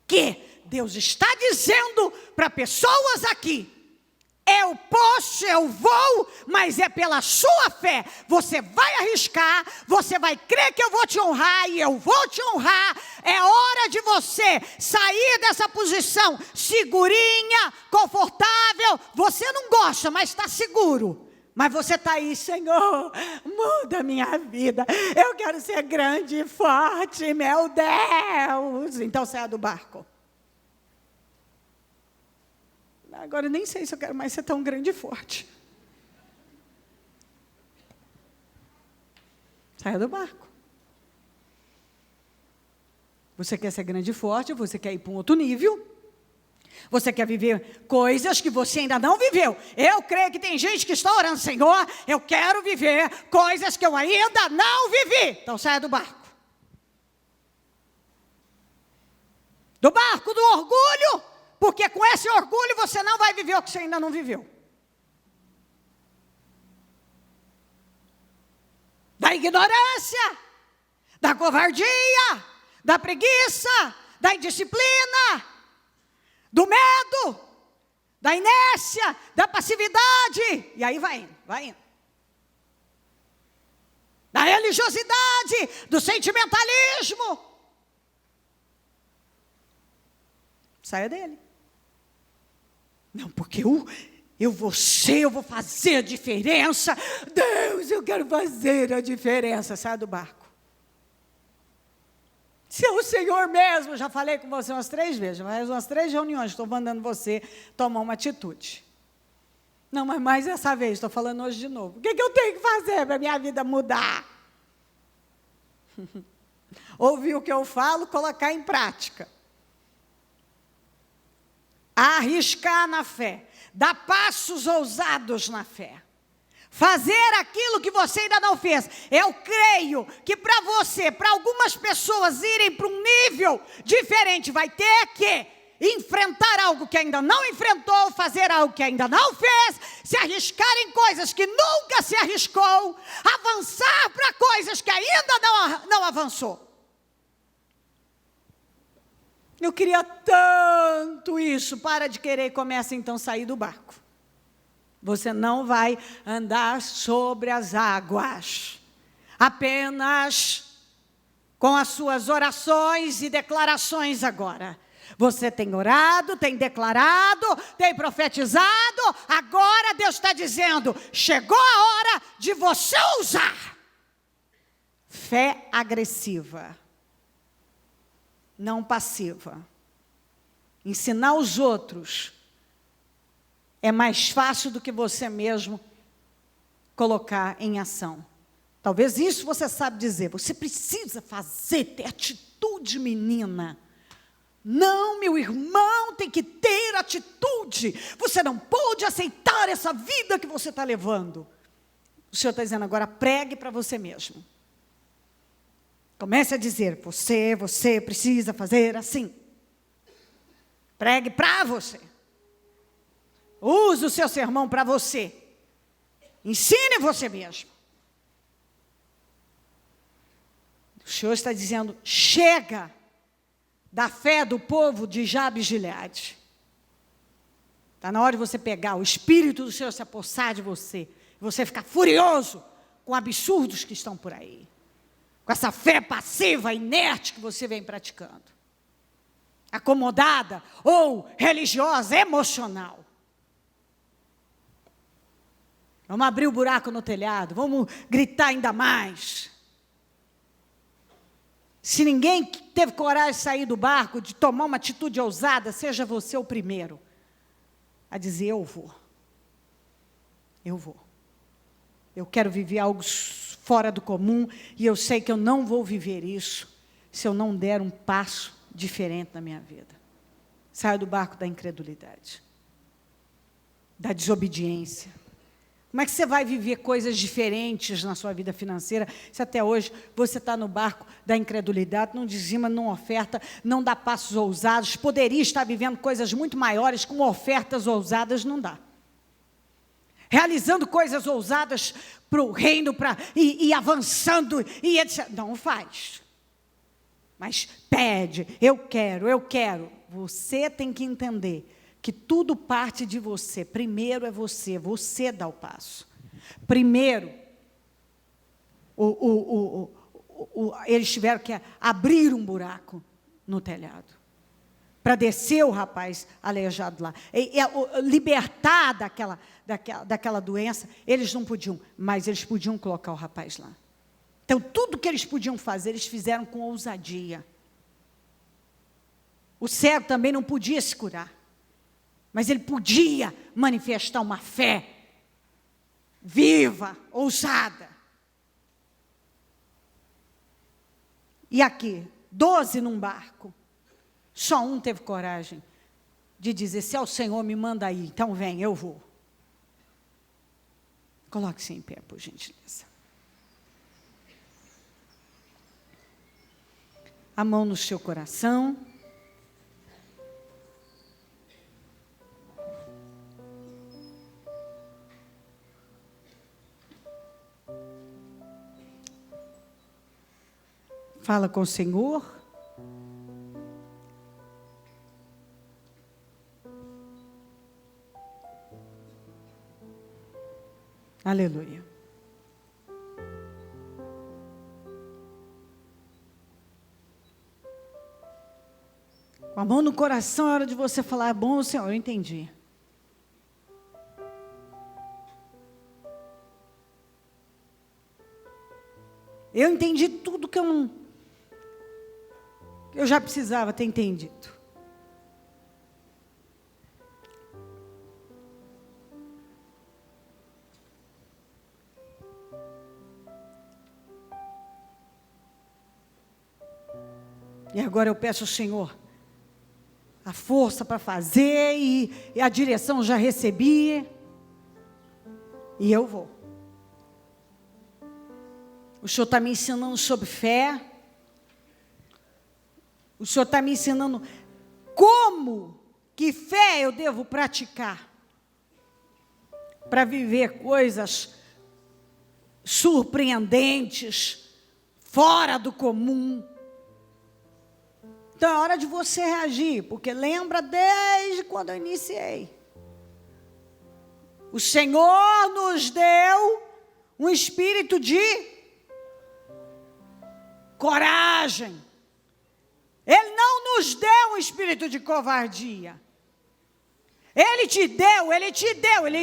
que Deus está dizendo para pessoas aqui, eu posso, eu vou, mas é pela sua fé. Você vai arriscar, você vai crer que eu vou te honrar e eu vou te honrar. É hora de você sair dessa posição segurinha, confortável. Você não gosta, mas está seguro. Mas você está aí, Senhor, muda a minha vida. Eu quero ser grande e forte, meu Deus. Então saia do barco. Agora eu nem sei se eu quero mais ser tão grande e forte. Saia do barco. Você quer ser grande e forte, você quer ir para um outro nível. Você quer viver coisas que você ainda não viveu. Eu creio que tem gente que está orando, Senhor, eu quero viver coisas que eu ainda não vivi. Então saia do barco. Do barco do orgulho. Porque com esse orgulho você não vai viver o que você ainda não viveu. Da ignorância, da covardia, da preguiça, da indisciplina, do medo, da inércia, da passividade. E aí vai indo, vai indo. Da religiosidade, do sentimentalismo. Saia dele. Não, porque eu vou fazer a diferença. Deus, eu quero fazer a diferença. Saia do barco. Se é o Senhor mesmo, já falei com você umas 3 vezes, mas umas 3 reuniões, estou mandando você tomar uma atitude. Não, mas mais essa vez, estou falando hoje de novo. O que eu tenho que fazer para a minha vida mudar? Ouvir o que eu falo, colocar em prática. Arriscar na fé, dar passos ousados na fé, fazer aquilo que você ainda não fez. Eu creio que para você, para algumas pessoas irem para um nível diferente, vai ter que enfrentar algo que ainda não enfrentou, fazer algo que ainda não fez, se arriscar em coisas que nunca se arriscou, avançar para coisas que ainda não avançou. Eu queria tanto isso. Para de querer e começa então a sair do barco. Você não vai andar sobre as águas. Apenas com as suas orações e declarações agora. Você tem orado, tem declarado, tem profetizado. Agora Deus está dizendo, chegou a hora de você usar. Fé agressiva. Não passiva. Ensinar os outros é mais fácil do que você mesmo colocar em ação. Talvez isso você sabe dizer. Você precisa fazer, ter atitude, menina. Não, meu irmão, tem que ter atitude. Você não pode aceitar essa vida que você está levando. O Senhor está dizendo agora, pregue para você mesmo. Comece a dizer, você precisa fazer assim. Pregue para você. Use o seu sermão para você. Ensine você mesmo. O Senhor está dizendo, chega da fé do povo de Jabes e Gileade. Está na hora de você pegar o Espírito do Senhor se apossar de você. Você ficar furioso com absurdos que estão por aí. Com essa fé passiva, inerte que você vem praticando. Acomodada ou religiosa, emocional. Vamos abrir o buraco no telhado. Vamos gritar ainda mais. Se ninguém teve coragem de sair do barco, de tomar uma atitude ousada, seja você o primeiro a dizer: eu vou. Eu vou. Eu quero viver algo fora do comum e eu sei que eu não vou viver isso se eu não der um passo diferente na minha vida. Saia do barco da incredulidade, da desobediência. Como é que você vai viver coisas diferentes na sua vida financeira se até hoje você está no barco da incredulidade, não dizima, não oferta, não dá passos ousados, poderia estar vivendo coisas muito maiores, com ofertas ousadas não dá. Realizando coisas ousadas para o reino, e avançando, e etc. Não faz. Mas pede, eu quero. Você tem que entender que tudo parte de você. Primeiro é você dá o passo. Primeiro, eles tiveram que abrir um buraco no telhado, para descer o rapaz aleijado lá. Libertar daquela doença, eles não podiam, mas eles podiam colocar o rapaz lá. Então, tudo que eles podiam fazer, eles fizeram com ousadia. O cego também não podia se curar. Mas ele podia manifestar uma fé viva, ousada. E aqui, 12 num barco. Só um teve coragem de dizer: se é o Senhor, me manda aí. Então vem, eu vou. Coloque-se em pé, por gentileza. A mão no seu coração. Fala com o Senhor. Aleluia. Com a mão no coração é hora de você falar: é bom, Senhor, eu entendi. Eu entendi tudo que eu já precisava ter entendido. E agora eu peço ao Senhor a força para fazer, e a direção já recebi, e eu vou. O Senhor está me ensinando sobre fé. O Senhor está me ensinando como, que fé eu devo praticar para viver coisas surpreendentes, fora do comum. Então é hora de você reagir, porque lembra desde quando eu iniciei. O Senhor nos deu um espírito de coragem. Ele não nos deu um espírito de covardia. Ele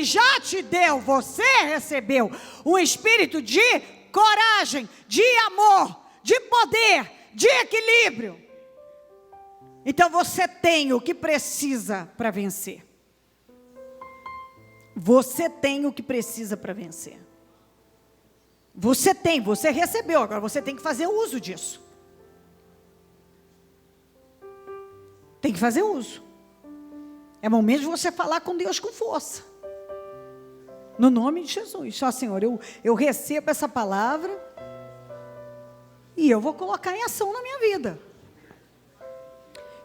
já te deu, você recebeu um espírito de coragem, de amor, de poder, de equilíbrio. Então você tem o que precisa para vencer. Você tem o que precisa para vencer. Você recebeu, agora você tem que fazer uso disso. Tem que fazer uso. É momento de você falar com Deus com força. No nome de Jesus. Só, Senhor, eu recebo essa palavra e eu vou colocar em ação na minha vida.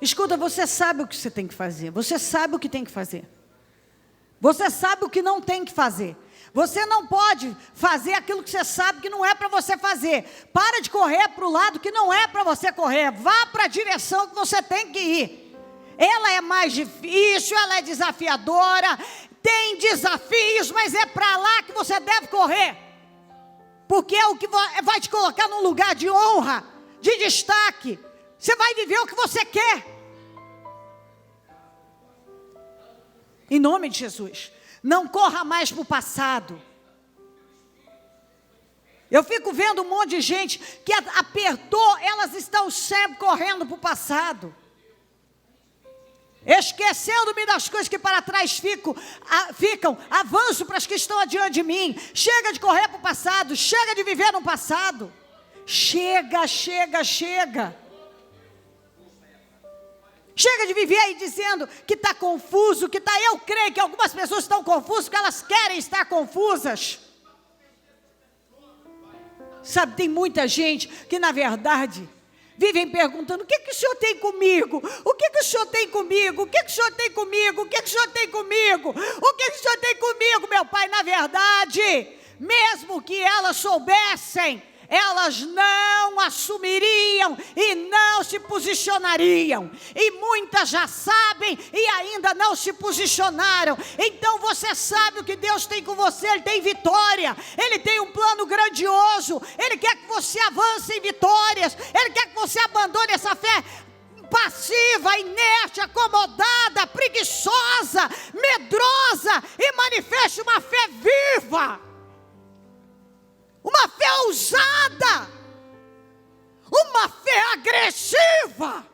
Escuta, você sabe o que você tem que fazer. Você sabe o que tem que fazer. Você sabe o que não tem que fazer. Você não pode fazer aquilo que você sabe que não é para você fazer. Para de correr para o lado que não é para você correr. Vá para a direção que você tem que ir. Ela é mais difícil, ela é desafiadora, tem desafios, mas é para lá que você deve correr. Porque é o que vai te colocar num lugar de honra, de destaque. Você vai viver o que você quer. Em nome de Jesus. Não corra mais para o passado. Eu fico vendo um monte de gente que apertou, elas estão sempre correndo para o passado. Esquecendo-me das coisas que para trás ficam, avanço para as que estão adiante de mim. Chega de correr para o passado, chega de viver no passado. Chega. Chega de viver aí dizendo que está confuso, eu creio que algumas pessoas estão confusas porque elas querem estar confusas. Sabe, tem muita gente que na verdade vivem perguntando: o que o senhor tem comigo? O que o senhor tem comigo? O que o senhor tem comigo? O que o senhor tem comigo? O que o senhor tem comigo, meu pai? Na verdade, mesmo que elas soubessem, elas não assumiriam e não se posicionariam. E muitas já sabem e ainda não se posicionaram. Então você sabe o que Deus tem com você. Ele tem vitória, Ele tem um plano grandioso. Ele quer que você avance em vitórias. Ele quer que você abandone essa fé passiva, inerte, acomodada, preguiçosa, medrosa, e manifeste uma fé viva, uma fé ousada, uma fé agressiva,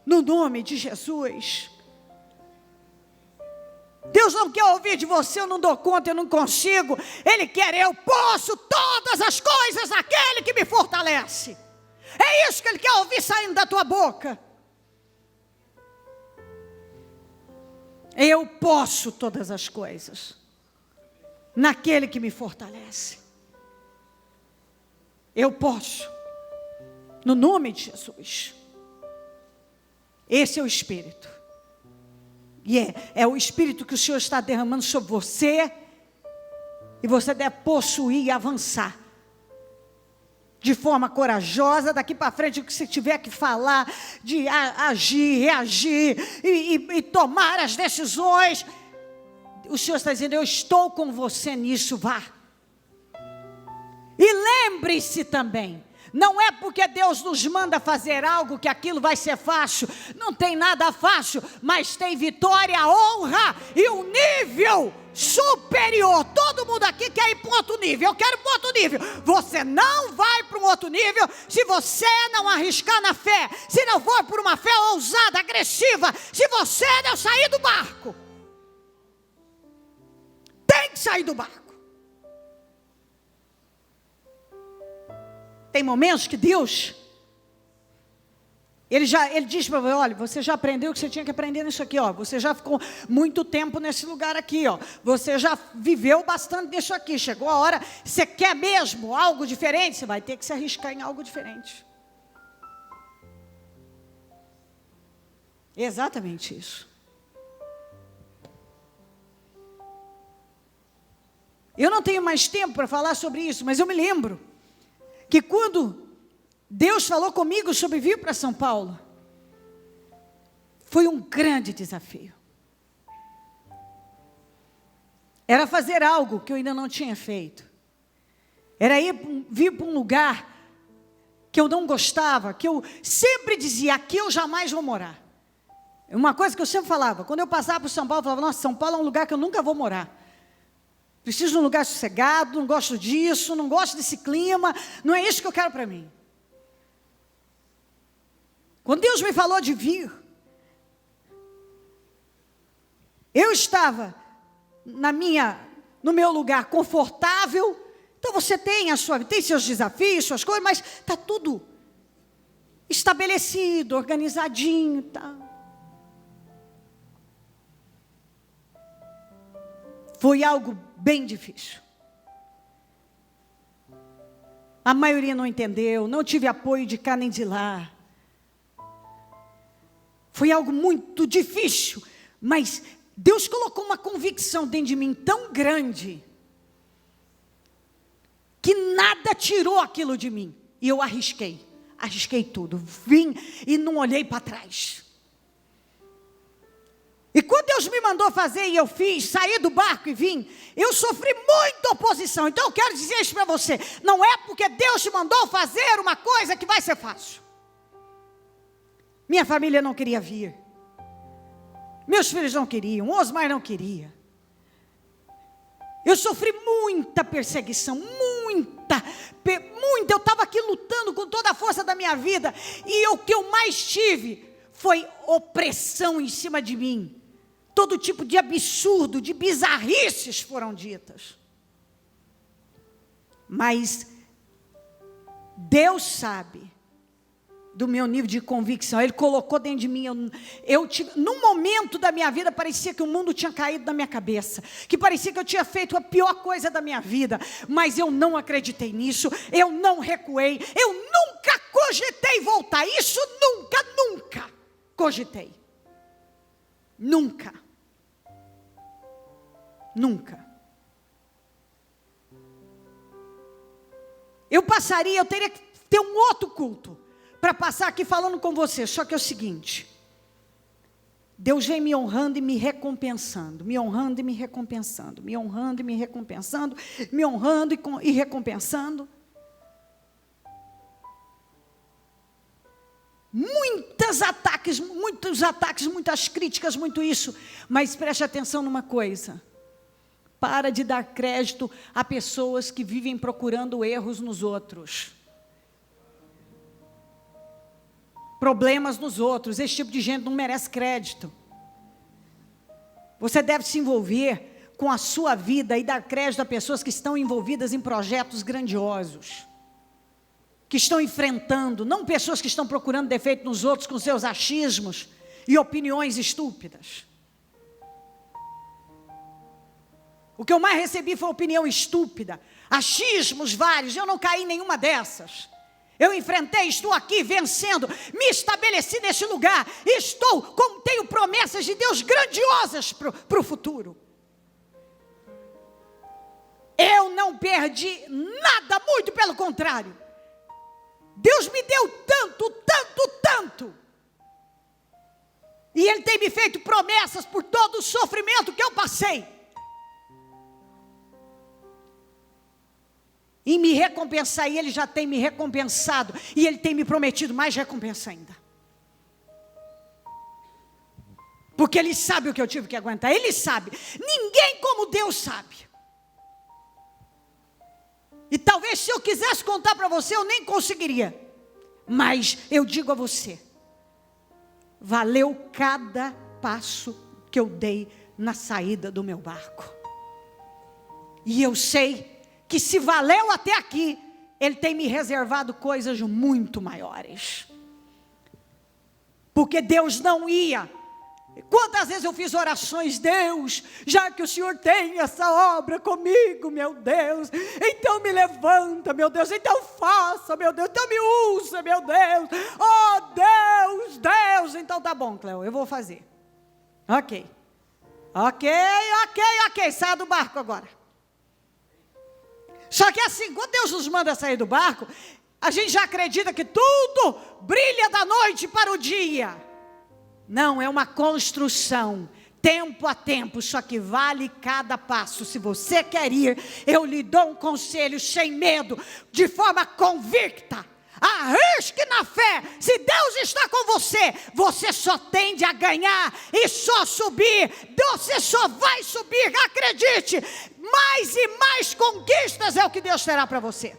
no nome de Jesus. Deus não quer ouvir de você: eu não dou conta, eu não consigo. Ele quer: eu posso todas as coisas naquele que me fortalece. É isso que Ele quer ouvir saindo da tua boca. Eu posso todas as coisas naquele que me fortalece. Eu posso, no nome de Jesus. Esse é o Espírito. E é o Espírito que o Senhor está derramando sobre você. E você deve possuir e avançar de forma corajosa. Daqui para frente, o que você tiver que falar, de agir, reagir e tomar as decisões, o Senhor está dizendo: eu estou com você nisso, vá. E lembre-se também, não é porque Deus nos manda fazer algo que aquilo vai ser fácil. Não tem nada fácil, mas tem vitória, honra e um nível superior. Todo mundo aqui quer ir para um outro nível. Eu quero para um outro nível. Você não vai para um outro nível se você não arriscar na fé, se não for por uma fé ousada, agressiva, se você não sair do barco. Tem que sair do barco. Tem momentos que Deus, Ele diz para você: olha, você já aprendeu o que você tinha que aprender nisso aqui, ó. Você já ficou muito tempo nesse lugar aqui, ó. Você já viveu bastante nisso aqui. Chegou a hora, você quer mesmo algo diferente? Você vai ter que se arriscar em algo diferente. Exatamente isso. Eu não tenho mais tempo para falar sobre isso, mas eu me lembro que quando Deus falou comigo sobre vir para São Paulo, foi um grande desafio. Era fazer algo que eu ainda não tinha feito. Era vir para um lugar que eu não gostava, que eu sempre dizia: aqui eu jamais vou morar. Uma coisa que eu sempre falava, quando eu passava por São Paulo, eu falava: nossa, São Paulo é um lugar que eu nunca vou morar. Preciso de um lugar sossegado, não gosto disso, não gosto desse clima, não é isso que eu quero para mim. Quando Deus me falou de vir, eu estava no meu lugar confortável. Então você tem tem seus desafios, suas coisas, mas está tudo estabelecido, organizadinho, tá? Foi algo bem difícil. A maioria não entendeu, não tive apoio de cá nem de lá. Foi algo muito difícil, mas Deus colocou uma convicção dentro de mim tão grande, que nada tirou aquilo de mim. E eu arrisquei tudo, vim e não olhei para trás. E quando Deus me mandou fazer e eu fiz, saí do barco e vim, eu sofri muita oposição. Então eu quero dizer isso para você: não é porque Deus te mandou fazer uma coisa que vai ser fácil. Minha família não queria vir. Meus filhos não queriam, o Osmar não queria. Eu sofri muita perseguição, muita. Eu estava aqui lutando com toda a força da minha vida. E o que eu mais tive foi opressão em cima de mim. Todo tipo de absurdo, de bizarrices foram ditas. Mas Deus sabe do meu nível de convicção. Ele colocou dentro de mim. Num momento da minha vida, parecia que o mundo tinha caído na minha cabeça, que parecia que eu tinha feito a pior coisa da minha vida, mas eu não acreditei nisso, eu não recuei, eu nunca cogitei voltar. Isso nunca cogitei. Nunca. Eu teria que ter um outro culto para passar aqui falando com você. Só que é o seguinte: Deus vem me honrando e me recompensando, me honrando e me recompensando, me honrando e me recompensando, me honrando e recompensando. Muitos ataques, muitas críticas, muito isso. Mas preste atenção numa coisa: para de dar crédito a pessoas que vivem procurando erros nos outros, problemas nos outros. Esse tipo de gente não merece crédito. Você deve se envolver com a sua vida e dar crédito a pessoas que estão envolvidas em projetos grandiosos, que estão enfrentando, não pessoas que estão procurando defeito nos outros com seus achismos e opiniões estúpidas. O que eu mais recebi foi opinião estúpida, achismos vários. Eu não caí em nenhuma dessas. Eu enfrentei, estou aqui vencendo, me estabeleci neste lugar, tenho promessas de Deus grandiosas para o futuro. Eu não perdi nada, muito pelo contrário. Deus me deu tanto. E Ele tem me feito promessas por todo o sofrimento que eu passei. E me recompensar, e Ele já tem me recompensado, e Ele tem me prometido mais recompensa ainda. Porque Ele sabe o que eu tive que aguentar, Ele sabe. Ninguém como Deus sabe. E talvez se eu quisesse contar para você, eu nem conseguiria. Mas eu digo a você: valeu cada passo que eu dei na saída do meu barco. E eu sei que se valeu até aqui, Ele tem me reservado coisas muito maiores. Porque Deus não ia. Quantas vezes eu fiz orações: Deus, já que o Senhor tem essa obra comigo, meu Deus, então me levanta, meu Deus, então faça, meu Deus, então me usa, meu Deus, oh Deus, então tá bom, Cleo, eu vou fazer. Ok, saia do barco agora. Só que assim, quando Deus nos manda sair do barco, a gente já acredita que tudo brilha da noite para o dia. Não, é uma construção, tempo a tempo, só que vale cada passo. Se você quer ir, eu lhe dou um conselho sem medo, de forma convicta. Arrisque na fé. Se Deus está com você, você só tende a ganhar e só subir. Você só vai subir, acredite. Mais e mais conquistas é o que Deus terá para você.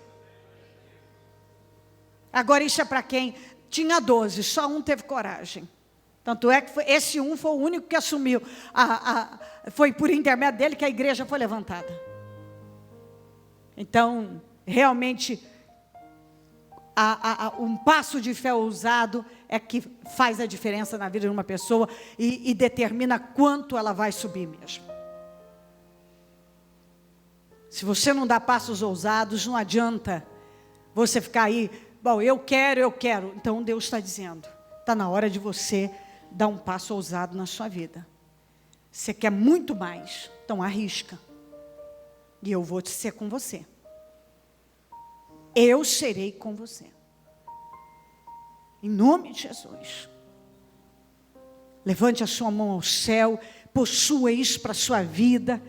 Agora isso é para quem tinha 12, só um teve coragem. Tanto é que esse um foi o único que assumiu. Foi por intermédio dele que a igreja foi levantada. Então, realmente, um passo de fé ousado é que faz a diferença na vida de uma pessoa e determina quanto ela vai subir mesmo. Se você não dá passos ousados, não adianta você ficar aí, bom, eu quero. Então Deus está dizendo, está na hora de você dar um passo ousado na sua vida. Você quer muito mais, então arrisca. E eu vou ser com você. Eu serei com você. Em nome de Jesus. Levante a sua mão ao céu, possua isso para a sua vida.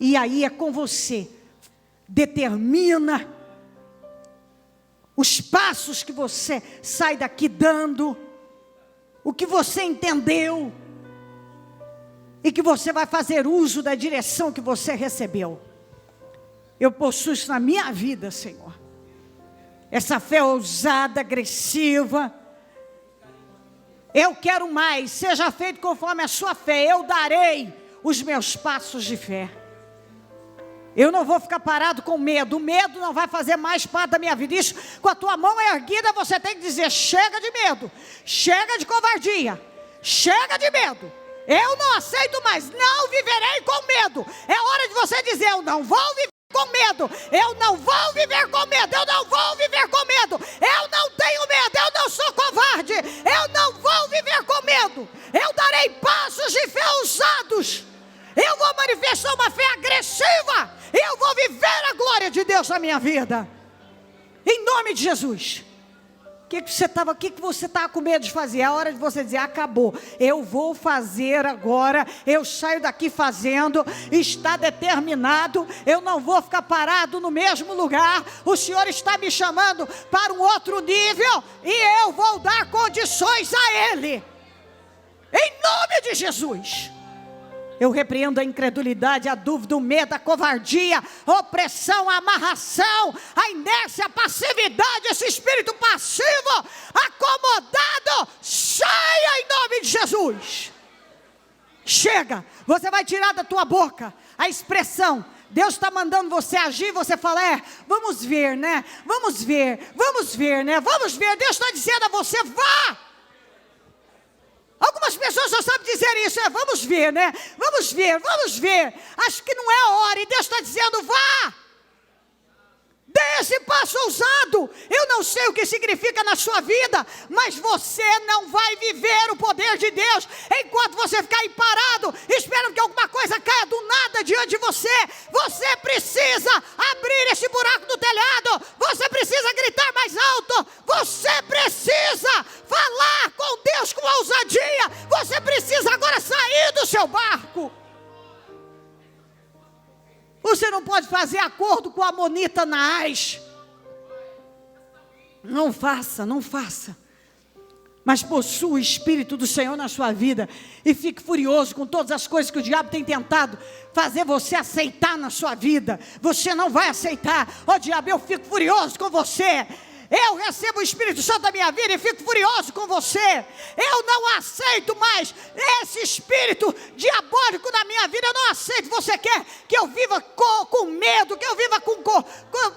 E aí é com você. Determina os passos que você sai daqui dando, o que você entendeu, e que você vai fazer uso da direção que você recebeu. Eu possuo isso na minha vida, Senhor. Essa fé ousada, agressiva. Eu quero mais, seja feito conforme a sua fé. Eu darei os meus passos de fé. Eu não vou ficar parado com medo. O medo não vai fazer mais parte da minha vida. Isso, com a tua mão erguida, você tem que dizer: chega de medo, chega de covardia, chega de medo. Eu não aceito mais, não viverei com medo. É hora de você dizer: eu não vou viver com medo, eu não vou viver com medo, eu não vou viver com medo, eu não tenho medo, eu não sou covarde, eu não vou viver com medo. Eu darei passos de fé ousados. Eu vou manifestar uma fé agressiva. Eu vou viver a glória de Deus na minha vida. Em nome de Jesus. O que você estava com medo de fazer? É a hora de você dizer: acabou. Eu vou fazer agora. Eu saio daqui fazendo. Está determinado. Eu não vou ficar parado no mesmo lugar. O Senhor está me chamando para um outro nível. E eu vou dar condições a Ele. Em nome de Jesus. Eu repreendo a incredulidade, a dúvida, o medo, a covardia, a opressão, a amarração, a inércia, a passividade, esse espírito passivo, acomodado, saia em nome de Jesus. Chega, você vai tirar da tua boca a expressão: Deus está mandando você agir, você fala: vamos ver, né? Vamos ver, né? Vamos ver, Deus está dizendo a você: vá. Algumas pessoas só sabem dizer isso: vamos ver, né? Vamos ver. Acho que não é a hora, e Deus está dizendo: vá. Dê esse passo ousado. Eu não sei o que significa na sua vida, mas você não vai viver o poder de Deus enquanto você ficar aí parado, esperando que alguma coisa caia do nada diante de você. Você precisa abrir esse buraco do telhado. Você precisa gritar mais alto. Você precisa falar com Deus com ousadia. Você precisa agora sair do seu barco. Você não pode fazer acordo com a amonita Naás. Não faça. Mas possua o Espírito do Senhor na sua vida. E fique furioso com todas as coisas que o diabo tem tentado fazer você aceitar na sua vida. Você não vai aceitar. Diabo, eu fico furioso com você. Eu recebo o Espírito Santo da minha vida e fico furioso com você. Eu não aceito mais esse espírito diabólico na minha vida. Eu não aceito. Você quer que eu viva com medo, que eu viva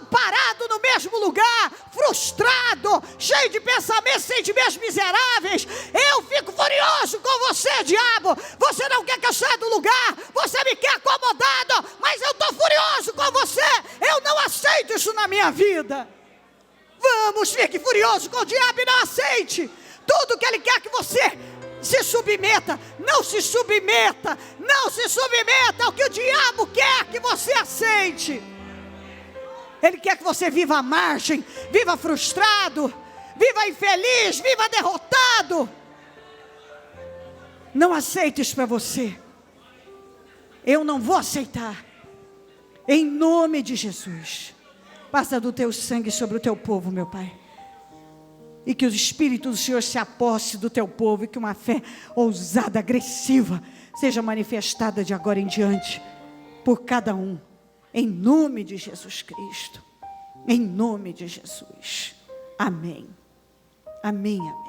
parado no mesmo lugar, frustrado, cheio de pensamentos, sentimentos miseráveis? Eu fico furioso com você, diabo. Você não quer que eu saia do lugar, você me quer acomodado, mas eu estou furioso com você. Eu não aceito isso na minha vida. Vamos, fique furioso com o diabo e não aceite. Tudo que ele quer que você se submeta. Não se submeta ao que o diabo quer que você aceite. Ele quer que você viva à margem, viva frustrado, viva infeliz, viva derrotado. Não aceite isso para você. Eu não vou aceitar. Em nome de Jesus. Passa do teu sangue sobre o teu povo, meu Pai. E que o Espírito do Senhor se aposse do teu povo. E que uma fé ousada, agressiva, seja manifestada de agora em diante por cada um. Em nome de Jesus Cristo. Em nome de Jesus. Amém. Amém, amém.